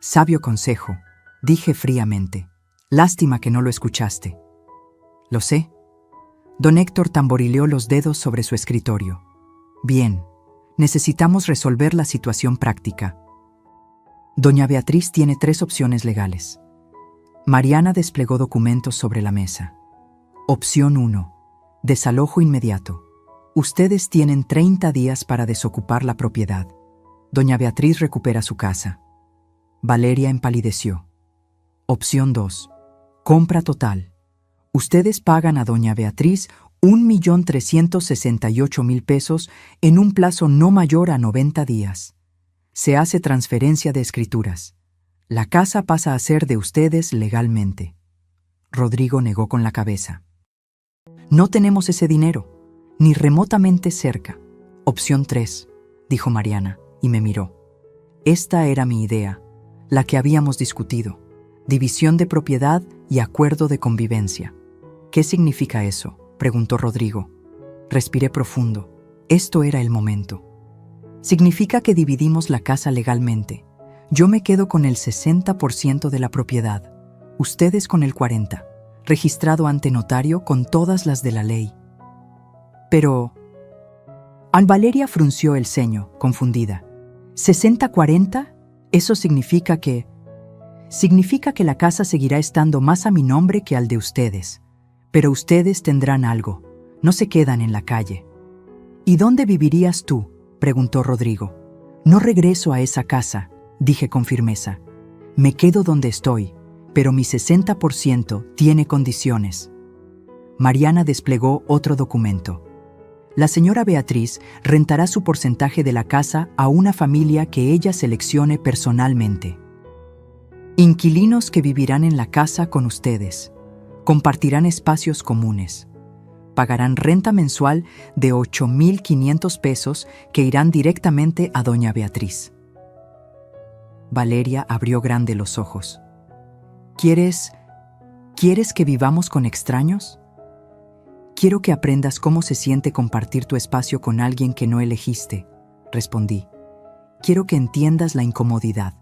Sabio consejo, dije fríamente. Lástima que no lo escuchaste. Lo sé. Don Héctor tamborileó los dedos sobre su escritorio. Bien, necesitamos resolver la situación práctica. Doña Beatriz tiene 3 opciones legales. Mariana desplegó documentos sobre la mesa. Opción 1. Desalojo inmediato. Ustedes tienen 30 días para desocupar la propiedad. Doña Beatriz recupera su casa. Valeria empalideció. Opción 2. Compra total. Ustedes pagan a doña Beatriz 1.368.000 pesos en un plazo no mayor a 90 días. Se hace transferencia de escrituras. La casa pasa a ser de ustedes legalmente. Rodrigo negó con la cabeza. No tenemos ese dinero, ni remotamente cerca. Opción 3, dijo Mariana, y me miró. Esta era mi idea, la que habíamos discutido. División de propiedad y acuerdo de convivencia. ¿Qué significa eso?, preguntó Rodrigo. Respiré profundo. Esto era el momento. Significa que dividimos la casa legalmente. Yo me quedo con el 60% de la propiedad, ustedes con el 40%, registrado ante notario con todas las de la ley. Pero... Valeria frunció el ceño, confundida. ¿60-40? Eso significa que... Significa que la casa seguirá estando más a mi nombre que al de ustedes. Pero ustedes tendrán algo, no se quedan en la calle. ¿Y dónde vivirías tú?, preguntó Rodrigo. No regreso a esa casa, dije con firmeza. Me quedo donde estoy, pero mi 60% tiene condiciones. Mariana desplegó otro documento. La señora Beatriz rentará su porcentaje de la casa a una familia que ella seleccione personalmente. Inquilinos que vivirán en la casa con ustedes. Compartirán espacios comunes. Pagarán renta mensual de 8.500 pesos que irán directamente a doña Beatriz. Valeria abrió grande los ojos. ¿Quieres que vivamos con extraños? Quiero que aprendas cómo se siente compartir tu espacio con alguien que no elegiste, respondí. Quiero que entiendas la incomodidad,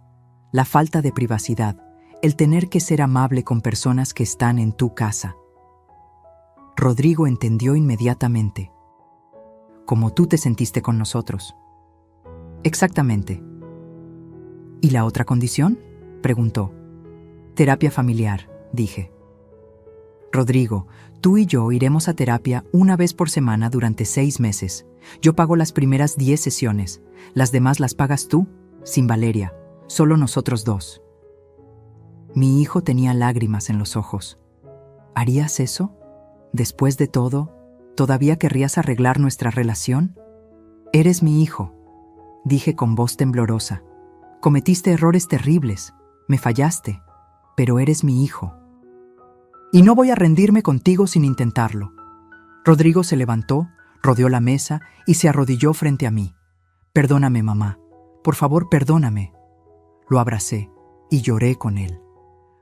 la falta de privacidad, el tener que ser amable con personas que están en tu casa. Rodrigo entendió inmediatamente. Como tú te sentiste con nosotros. Exactamente. ¿Y la otra condición?, preguntó. Terapia familiar, dije. Rodrigo, tú y yo iremos a terapia una vez por semana durante 6 meses. Yo pago las primeras 10 sesiones. Las demás las pagas tú, sin Valeria. Solo nosotros 2. Mi hijo tenía lágrimas en los ojos. ¿Harías eso? Después de todo, ¿todavía querrías arreglar nuestra relación? Eres mi hijo, dije con voz temblorosa. Cometiste errores terribles, me fallaste, pero eres mi hijo. Y no voy a rendirme contigo sin intentarlo. Rodrigo se levantó, Rodeó la mesa y se arrodilló frente a mí. «Perdóname, mamá. Por favor, perdóname». Lo abracé y lloré con él.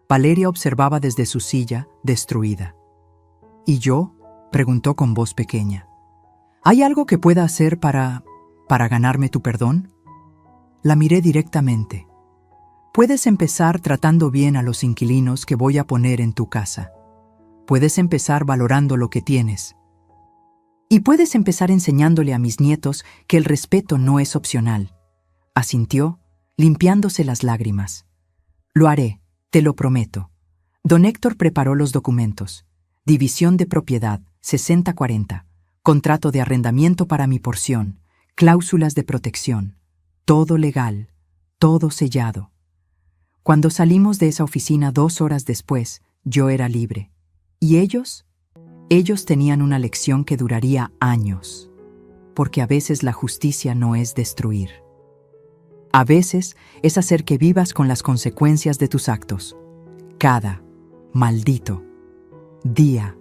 Valeria observaba desde su silla, destruida. «¿Y yo?», preguntó con voz pequeña. «¿Hay algo que pueda hacer para ganarme tu perdón?». La miré directamente. «Puedes empezar tratando bien a los inquilinos que voy a poner en tu casa. Puedes empezar valorando lo que tienes. Y puedes empezar enseñándole a mis nietos que el respeto no es opcional». Asintió, limpiándose las lágrimas. «Lo haré, te lo prometo». Don Héctor preparó los documentos. División de propiedad, 60-40. Contrato de arrendamiento para mi porción. Cláusulas de protección. Todo legal, todo sellado. Cuando salimos de esa oficina 2 horas después, yo era libre. ¿Y ellos? Ellos tenían una lección que duraría años. Porque a veces la justicia no es destruir. A veces es hacer que vivas con las consecuencias de tus actos. Cada maldito día.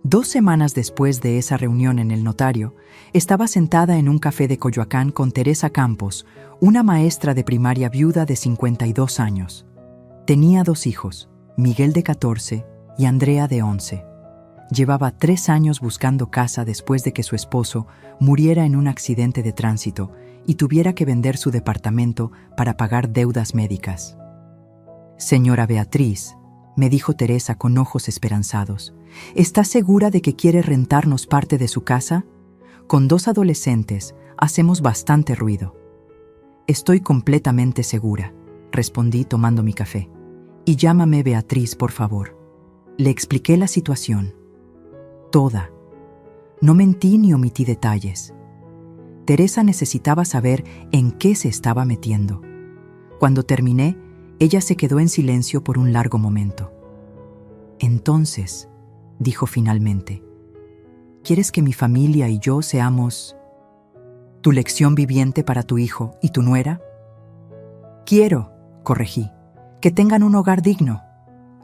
2 semanas después de esa reunión en el notario, estaba sentada en un café de Coyoacán con Teresa Campos, una maestra de primaria viuda de 52 años. Tenía 2 hijos, Miguel de 14 y Andrea de 11. Llevaba 3 años buscando casa después de que su esposo muriera en un accidente de tránsito y tuviera que vender su departamento para pagar deudas médicas. «Señora Beatriz», me dijo Teresa con ojos esperanzados, «¿está segura de que quiere rentarnos parte de su casa? Con 2 adolescentes hacemos bastante ruido». «Estoy completamente segura», respondí tomando mi café. «Y llámame Beatriz, por favor». Le expliqué la situación. Toda. No mentí ni omití detalles. Teresa necesitaba saber en qué se estaba metiendo. Cuando terminé, ella se quedó en silencio por un largo momento. «Entonces», dijo finalmente, «¿quieres que mi familia y yo seamos tu lección viviente para tu hijo y tu nuera?» «Quiero», corregí, «que tengan un hogar digno.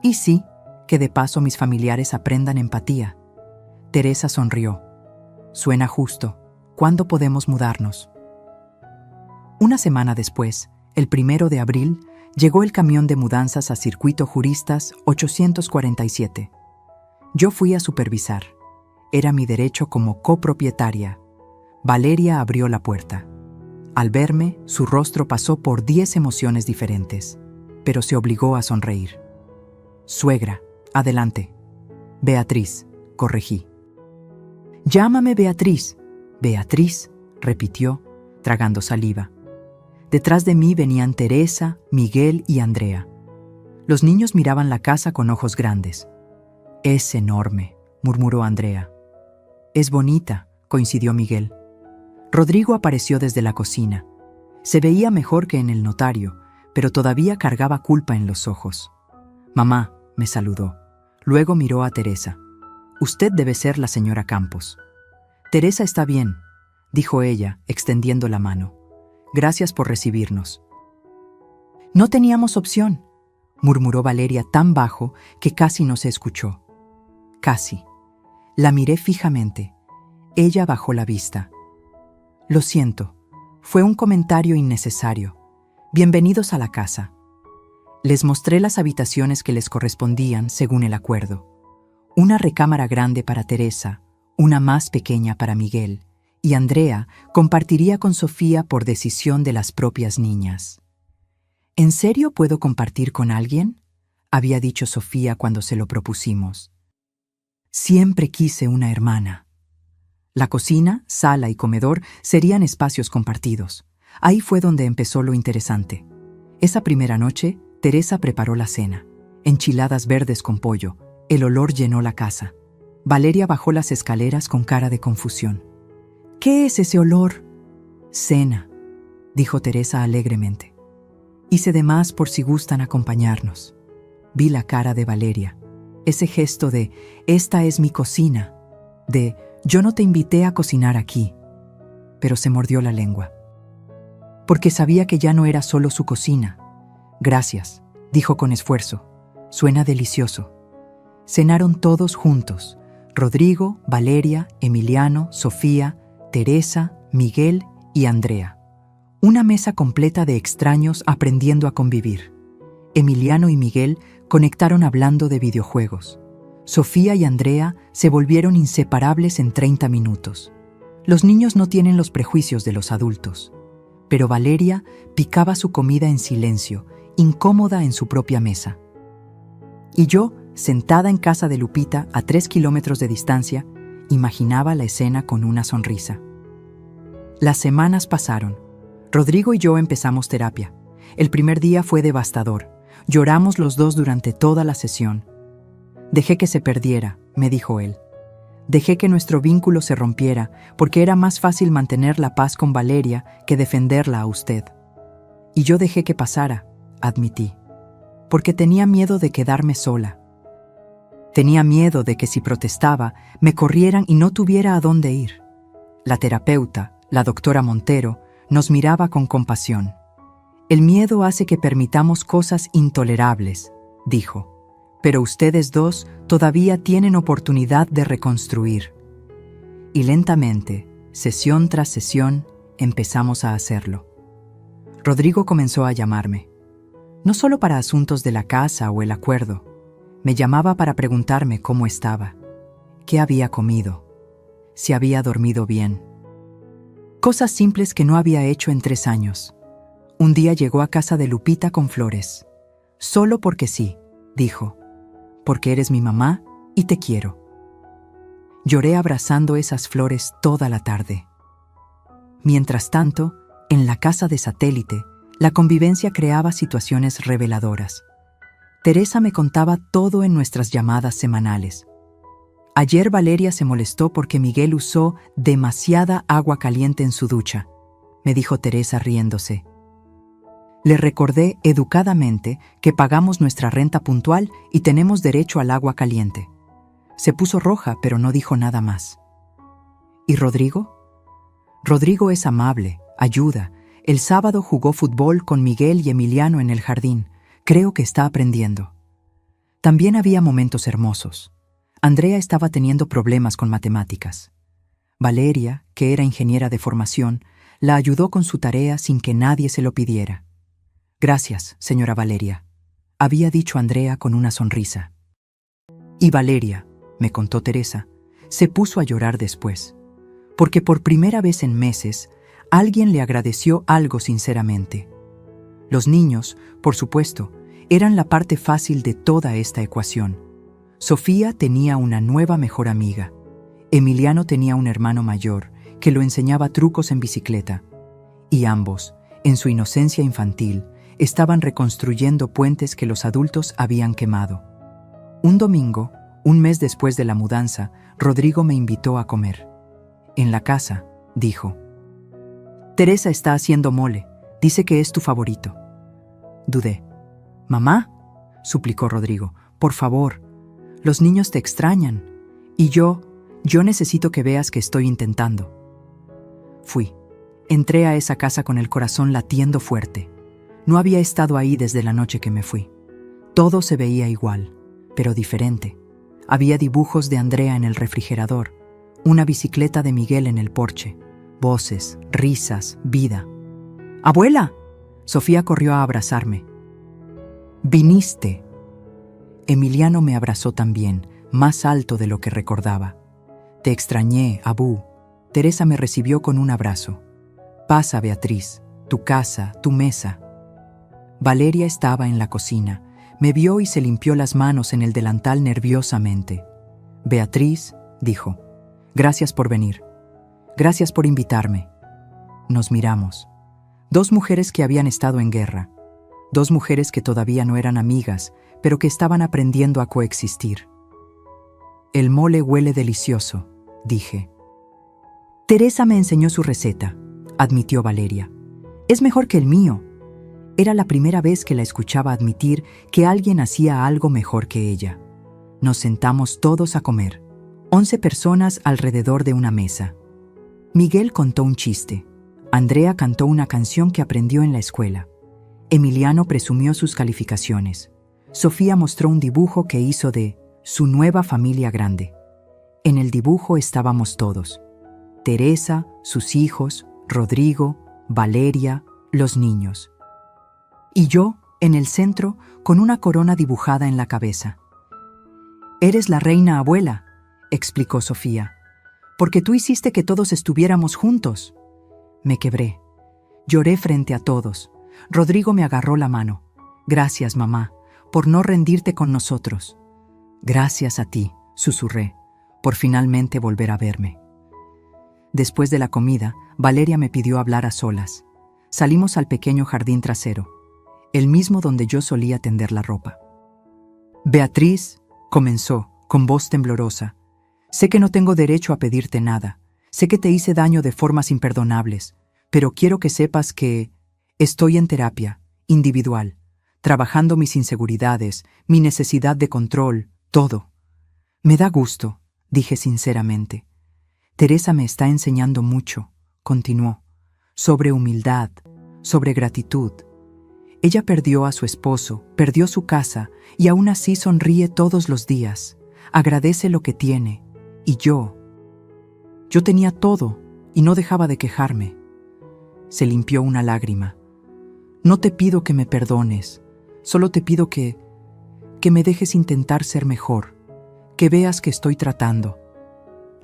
Y sí, que de paso mis familiares aprendan empatía». Teresa sonrió. «Suena justo. ¿Cuándo podemos mudarnos?». Una semana después, el 1 de abril, llegó el camión de mudanzas a Circuito Juristas 847. Yo fui a supervisar. Era mi derecho como copropietaria. Valeria abrió la puerta. Al verme, su rostro pasó por 10 emociones diferentes, pero se obligó a sonreír. «Suegra, adelante». «Beatriz», corregí. «Llámame Beatriz». «Beatriz», repitió, tragando saliva. Detrás de mí venían Teresa, Miguel y Andrea. Los niños miraban la casa con ojos grandes. «Es enorme», murmuró Andrea. «Es bonita», coincidió Miguel. Rodrigo apareció desde la cocina. Se veía mejor que en el notario, pero todavía cargaba culpa en los ojos. «Mamá», me saludó. Luego miró a Teresa. «Usted debe ser la señora Campos». «Teresa está bien», dijo ella, extendiendo la mano. «Gracias por recibirnos». «No teníamos opción», murmuró Valeria tan bajo que casi no se escuchó. Casi. La miré fijamente. Ella bajó la vista. «Lo siento, fue un comentario innecesario. Bienvenidos a la casa». Les mostré las habitaciones que les correspondían según el acuerdo. Una recámara grande para Teresa, una más pequeña para Miguel, y Andrea compartiría con Sofía por decisión de las propias niñas. «¿En serio puedo compartir con alguien?», había dicho Sofía cuando se lo propusimos. «Siempre quise una hermana». La cocina, sala y comedor serían espacios compartidos. Ahí fue donde empezó lo interesante. Esa primera noche, Teresa preparó la cena. Enchiladas verdes con pollo. El olor llenó la casa. Valeria bajó las escaleras con cara de confusión. «¿Qué es ese olor?». «Cena», dijo Teresa alegremente. «Hice de más por si gustan acompañarnos». Vi la cara de Valeria. Ese gesto de «esta es mi cocina», de «yo no te invité a cocinar aquí». Pero se mordió la lengua. Porque sabía que ya no era solo su cocina. «Gracias», dijo con esfuerzo. «Suena delicioso». Cenaron todos juntos. Rodrigo, Valeria, Emiliano, Sofía, Teresa, Miguel y Andrea. Una mesa completa de extraños aprendiendo a convivir. Emiliano y Miguel conectaron hablando de videojuegos. Sofía y Andrea se volvieron inseparables en 30 minutos. Los niños no tienen los prejuicios de los adultos, pero Valeria picaba su comida en silencio, incómoda en su propia mesa. Y yo, sentada en casa de Lupita a 3 kilómetros de distancia, imaginaba la escena con una sonrisa. Las semanas pasaron. Rodrigo y yo empezamos terapia. El primer día fue devastador. Lloramos los dos durante toda la sesión. Dejé que se perdiera, me dijo él. Dejé que nuestro vínculo se rompiera porque era más fácil mantener la paz con Valeria que defenderla a usted. Y yo dejé que pasara, admití, porque tenía miedo de quedarme sola. Tenía miedo de que si protestaba, me corrieran y no tuviera a dónde ir. La terapeuta, la doctora Montero, nos miraba con compasión. El miedo hace que permitamos cosas intolerables, dijo. Pero ustedes dos todavía tienen oportunidad de reconstruir. Y lentamente, sesión tras sesión, empezamos a hacerlo. Rodrigo comenzó a llamarme. No solo para asuntos de la casa o el acuerdo. Me llamaba para preguntarme cómo estaba, qué había comido, si había dormido bien. Cosas simples que no había hecho en 3 años. Un día llegó a casa de Lupita con flores. Solo porque sí, dijo. Porque eres mi mamá y te quiero. Lloré abrazando esas flores toda la tarde. Mientras tanto, en la casa de satélite, la convivencia creaba situaciones reveladoras. Teresa me contaba todo en nuestras llamadas semanales. Ayer Valeria se molestó porque Miguel usó demasiada agua caliente en su ducha, me dijo Teresa riéndose. Le recordé educadamente que pagamos nuestra renta puntual y tenemos derecho al agua caliente. Se puso roja, pero no dijo nada más. ¿Y Rodrigo? Rodrigo es amable, ayuda. El sábado jugó fútbol con Miguel y Emiliano en el jardín. Creo que está aprendiendo. También había momentos hermosos. Andrea estaba teniendo problemas con matemáticas. Valeria, que era ingeniera de formación, la ayudó con su tarea sin que nadie se lo pidiera. Gracias, señora Valeria, había dicho Andrea con una sonrisa. Y Valeria, me contó Teresa, se puso a llorar después, porque por primera vez en meses alguien le agradeció algo sinceramente. Los niños, por supuesto, eran la parte fácil de toda esta ecuación. Sofía tenía una nueva mejor amiga. Emiliano tenía un hermano mayor que lo enseñaba trucos en bicicleta. Y ambos, en su inocencia infantil, estaban reconstruyendo puentes que los adultos habían quemado. Un domingo, un mes después de la mudanza, Rodrigo me invitó a comer. En la casa, dijo. Teresa está haciendo mole, dice que es tu favorito. Dudé. «Mamá», suplicó Rodrigo, «por favor, los niños te extrañan. Y yo necesito que veas que estoy intentando». Fui. Entré a esa casa con el corazón latiendo fuerte. No había estado ahí desde la noche que me fui. Todo se veía igual, pero diferente. Había dibujos de Andrea en el refrigerador, una bicicleta de Miguel en el porche, voces, risas, vida. «¡Abuela!», Sofía corrió a abrazarme. «¡Viniste!». Emiliano me abrazó también, más alto de lo que recordaba. «Te extrañé, Abú». Teresa me recibió con un abrazo. «Pasa, Beatriz, tu casa, tu mesa». Valeria estaba en la cocina. Me vio y se limpió las manos en el delantal nerviosamente. «Beatriz», dijo, «gracias por venir. Gracias por invitarme». Nos miramos. 2 mujeres que habían estado en guerra. 2 mujeres que todavía no eran amigas, pero que estaban aprendiendo a coexistir. «El mole huele delicioso», dije. «Teresa me enseñó su receta», admitió Valeria. «Es mejor que el mío». Era la primera vez que la escuchaba admitir que alguien hacía algo mejor que ella. Nos sentamos todos a comer, 11 personas alrededor de una mesa. Miguel contó un chiste. Andrea cantó una canción que aprendió en la escuela. Emiliano presumió sus calificaciones. Sofía mostró un dibujo que hizo de su nueva familia grande. En el dibujo estábamos todos: Teresa, sus hijos, Rodrigo, Valeria, los niños. Y yo, en el centro, con una corona dibujada en la cabeza. «Eres la reina abuela», explicó Sofía, «porque tú hiciste que todos estuviéramos juntos». Me quebré. Lloré frente a todos. Rodrigo me agarró la mano. «Gracias, mamá, por no rendirte con nosotros». «Gracias a ti», susurré, «por finalmente volver a verme». Después de la comida, Valeria me pidió hablar a solas. Salimos al pequeño jardín trasero, el mismo donde yo solía tender la ropa. «Beatriz», comenzó, con voz temblorosa, «sé que no tengo derecho a pedirte nada. Sé que te hice daño de formas imperdonables, pero quiero que sepas que estoy en terapia, individual, trabajando mis inseguridades, mi necesidad de control, todo. Me da gusto», dije sinceramente. «Teresa me está enseñando mucho», continuó, «sobre humildad, sobre gratitud. Ella perdió a su esposo, perdió su casa, y aún así sonríe todos los días, agradece lo que tiene. Y yo tenía todo, y no dejaba de quejarme». Se limpió una lágrima. «No te pido que me perdones, solo te pido que me dejes intentar ser mejor, que veas que estoy tratando».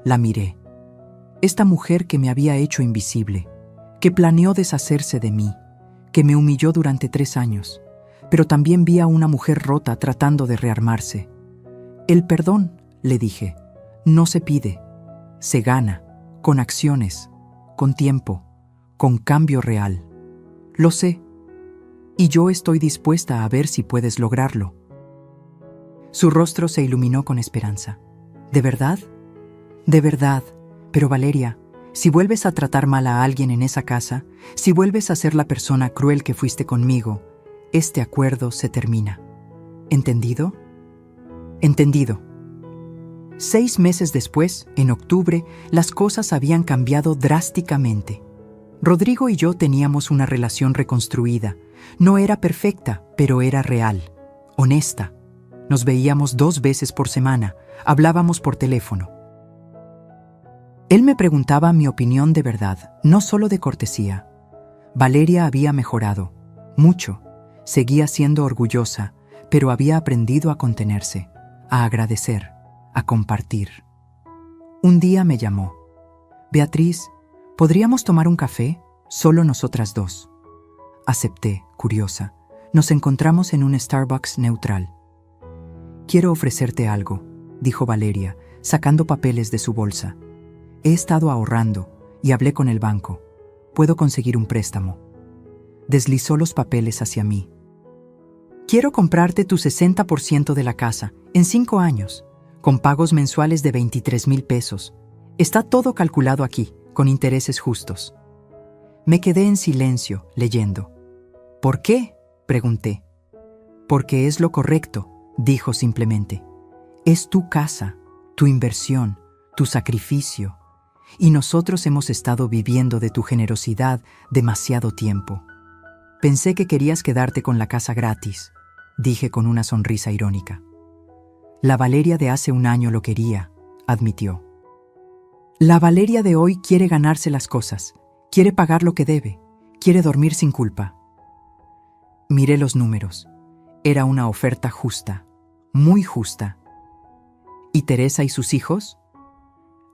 La miré. Esta mujer que me había hecho invisible, que planeó deshacerse de mí, que me humilló durante 3 años, pero también vi a una mujer rota tratando de rearmarse. «El perdón», le dije, «no se pide, se gana, con acciones, con tiempo, con cambio real. Lo sé, y yo estoy dispuesta a ver si puedes lograrlo». Su rostro se iluminó con esperanza. «¿De verdad?». «De verdad, pero Valeria, si vuelves a tratar mal a alguien en esa casa, si vuelves a ser la persona cruel que fuiste conmigo, este acuerdo se termina. ¿Entendido?». «Entendido». 6 meses después, en octubre, las cosas habían cambiado drásticamente. Rodrigo y yo teníamos una relación reconstruida. No era perfecta, pero era real, honesta. Nos veíamos 2 veces por semana, hablábamos por teléfono. Él me preguntaba mi opinión de verdad, no solo de cortesía. Valeria había mejorado, mucho. Seguía siendo orgullosa, pero había aprendido a contenerse, a agradecer, a compartir. Un día me llamó. «Beatriz, ¿podríamos tomar un café? Solo nosotras 2». Acepté, curiosa. Nos encontramos en un Starbucks neutral. «Quiero ofrecerte algo», dijo Valeria, sacando papeles de su bolsa. «He estado ahorrando y hablé con el banco. Puedo conseguir un préstamo». Deslizó los papeles hacia mí. «Quiero comprarte tu 60% de la casa, en 5 años, con pagos mensuales de 23,000 pesos. Está todo calculado aquí, con intereses justos». Me quedé en silencio, leyendo. «¿Por qué?», pregunté. «Porque es lo correcto», dijo simplemente. «Es tu casa, tu inversión, tu sacrificio. Y nosotros hemos estado viviendo de tu generosidad demasiado tiempo. Pensé que querías quedarte con la casa gratis», dije con una sonrisa irónica. «La Valeria de hace 1 año lo quería», admitió. «La Valeria de hoy quiere ganarse las cosas, quiere pagar lo que debe, quiere dormir sin culpa». Miré los números. Era una oferta justa, muy justa. ¿Y Teresa y sus hijos?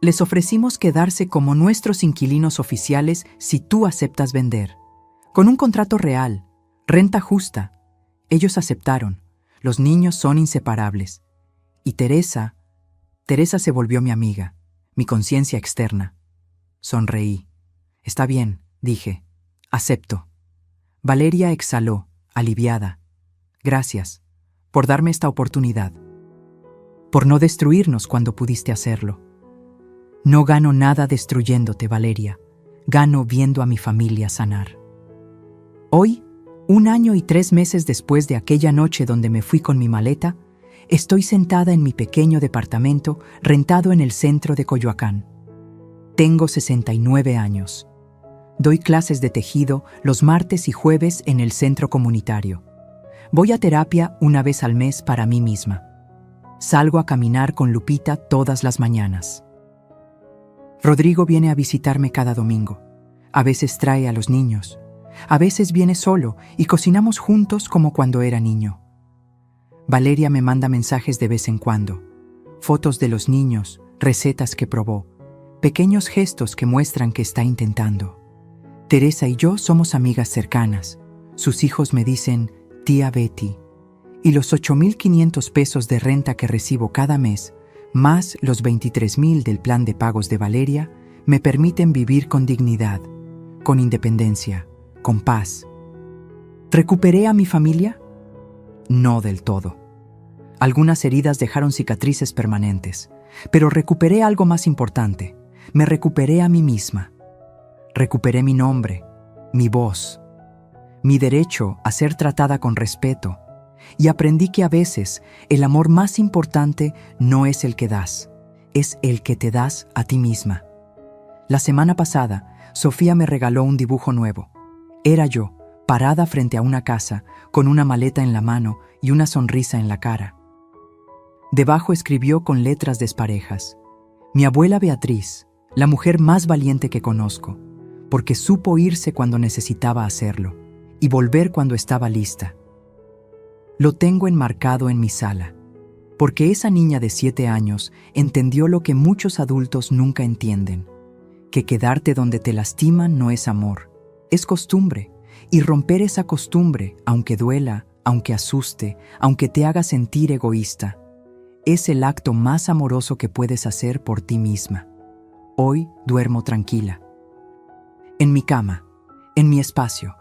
Les ofrecimos quedarse como nuestros inquilinos oficiales si tú aceptas vender. Con un contrato real, renta justa. Ellos aceptaron. Los niños son inseparables. Y Teresa se volvió mi amiga, mi conciencia externa. Sonreí. «Está bien», dije. «Acepto». Valeria exhaló, aliviada. «Gracias por darme esta oportunidad. Por no destruirnos cuando pudiste hacerlo. No gano nada destruyéndote, Valeria. Gano viendo a mi familia sanar». Hoy, 1 año y 3 meses después de aquella noche donde me fui con mi maleta, estoy sentada en mi pequeño departamento rentado en el centro de Coyoacán. Tengo 69 años. Doy clases de tejido los martes y jueves en el centro comunitario. Voy a terapia 1 vez al mes para mí misma. Salgo a caminar con Lupita todas las mañanas. Rodrigo viene a visitarme cada domingo. A veces trae a los niños. A veces viene solo y cocinamos juntos como cuando era niño. Valeria me manda mensajes de vez en cuando. Fotos de los niños, recetas que probó, pequeños gestos que muestran que está intentando. Teresa y yo somos amigas cercanas. Sus hijos me dicen tía Betty. Y los 8,500 pesos de renta que recibo cada mes, más los 23,000 del plan de pagos de Valeria, me permiten vivir con dignidad, con independencia, con paz. ¿Recuperé a mi familia? No del todo. Algunas heridas dejaron cicatrices permanentes, pero recuperé algo más importante. Me recuperé a mí misma. Recuperé mi nombre, mi voz, mi derecho a ser tratada con respeto, y aprendí que a veces el amor más importante no es el que das, es el que te das a ti misma. La semana pasada, Sofía me regaló un dibujo nuevo. Era yo, parada frente a una casa, con una maleta en la mano y una sonrisa en la cara. Debajo escribió con letras desparejas: mi abuela Beatriz, la mujer más valiente que conozco, porque supo irse cuando necesitaba hacerlo y volver cuando estaba lista. Lo tengo enmarcado en mi sala, porque esa niña de 7 años entendió lo que muchos adultos nunca entienden, que quedarte donde te lastiman no es amor, es costumbre, y romper esa costumbre, aunque duela, aunque asuste, aunque te haga sentir egoísta, es el acto más amoroso que puedes hacer por ti misma. Hoy duermo tranquila. En mi cama, en mi espacio,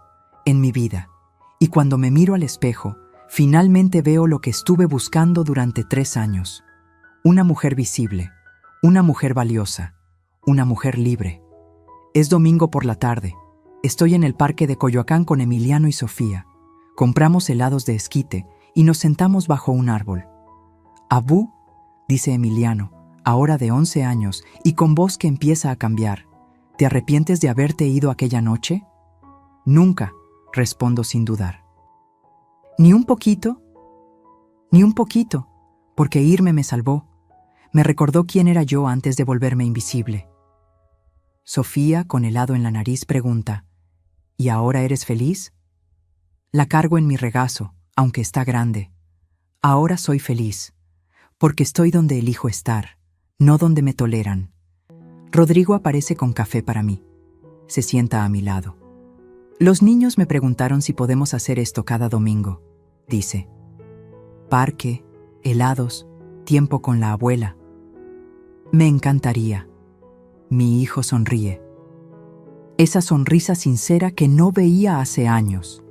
en mi vida, y cuando me miro al espejo, finalmente veo lo que estuve buscando durante 3 años. Una mujer visible, una mujer valiosa, una mujer libre. Es domingo por la tarde. Estoy en el parque de Coyoacán con Emiliano y Sofía. Compramos helados de esquite y nos sentamos bajo un árbol. «Abú», dice Emiliano, ahora de 11 años y con voz que empieza a cambiar, «¿te arrepientes de haberte ido aquella noche?» «Nunca», respondo sin dudar. «¿Ni un poquito?» «Ni un poquito, porque irme me salvó. Me recordó quién era yo antes de volverme invisible». Sofía, con helado en la nariz, pregunta: «¿Y ahora eres feliz?» La cargo en mi regazo, aunque está grande. Ahora soy feliz, porque estoy donde elijo estar, no donde me toleran. Rodrigo aparece con café para mí. Se sienta a mi lado. «Los niños me preguntaron si podemos hacer esto cada domingo», dice. «Parque, helados, tiempo con la abuela». «Me encantaría». Mi hijo sonríe. Esa sonrisa sincera que no veía hace años.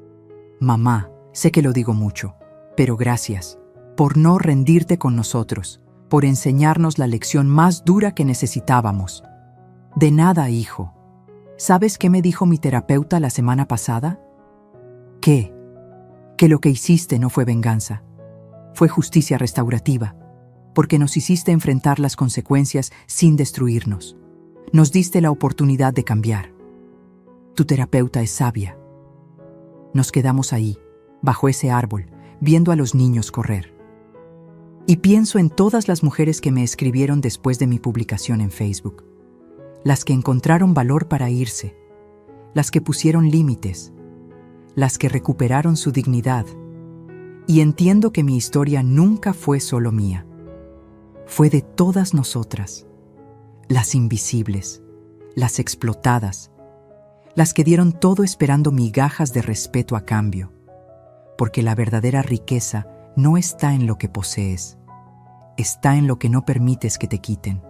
«Mamá, sé que lo digo mucho, pero gracias por no rendirte con nosotros, por enseñarnos la lección más dura que necesitábamos». «De nada, hijo. ¿Sabes qué me dijo mi terapeuta la semana pasada?» «¿Qué?» «Que lo que hiciste no fue venganza. Fue justicia restaurativa, porque nos hiciste enfrentar las consecuencias sin destruirnos. Nos diste la oportunidad de cambiar. Tu terapeuta es sabia». Nos quedamos ahí, bajo ese árbol, viendo a los niños correr. Y pienso en todas las mujeres que me escribieron después de mi publicación en Facebook. Las que encontraron valor para irse, las que pusieron límites, las que recuperaron su dignidad. Y entiendo que mi historia nunca fue solo mía. Fue de todas nosotras, las invisibles, las explotadas, las que dieron todo esperando migajas de respeto a cambio, porque la verdadera riqueza no está en lo que posees, está en lo que no permites que te quiten.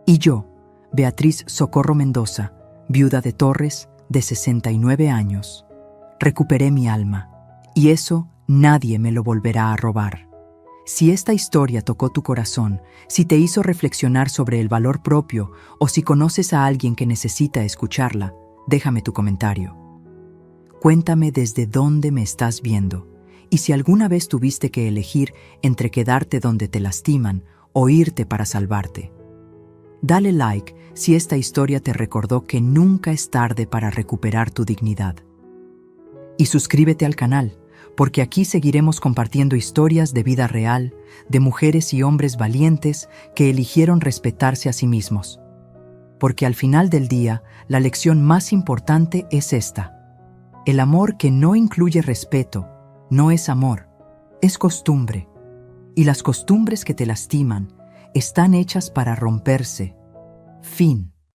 Y yo, Beatriz Socorro Mendoza, viuda de Torres, de 69 años, recuperé mi alma, y eso nadie me lo volverá a robar. Si esta historia tocó tu corazón, si te hizo reflexionar sobre el valor propio o si conoces a alguien que necesita escucharla, déjame tu comentario. Cuéntame desde dónde me estás viendo y si alguna vez tuviste que elegir entre quedarte donde te lastiman o irte para salvarte. Dale like si esta historia te recordó que nunca es tarde para recuperar tu dignidad. Y suscríbete al canal, porque aquí seguiremos compartiendo historias de vida real, de mujeres y hombres valientes que eligieron respetarse a sí mismos. Porque al final del día, la lección más importante es esta: el amor que no incluye respeto no es amor, es costumbre. Y las costumbres que te lastiman están hechas para romperse. Fin.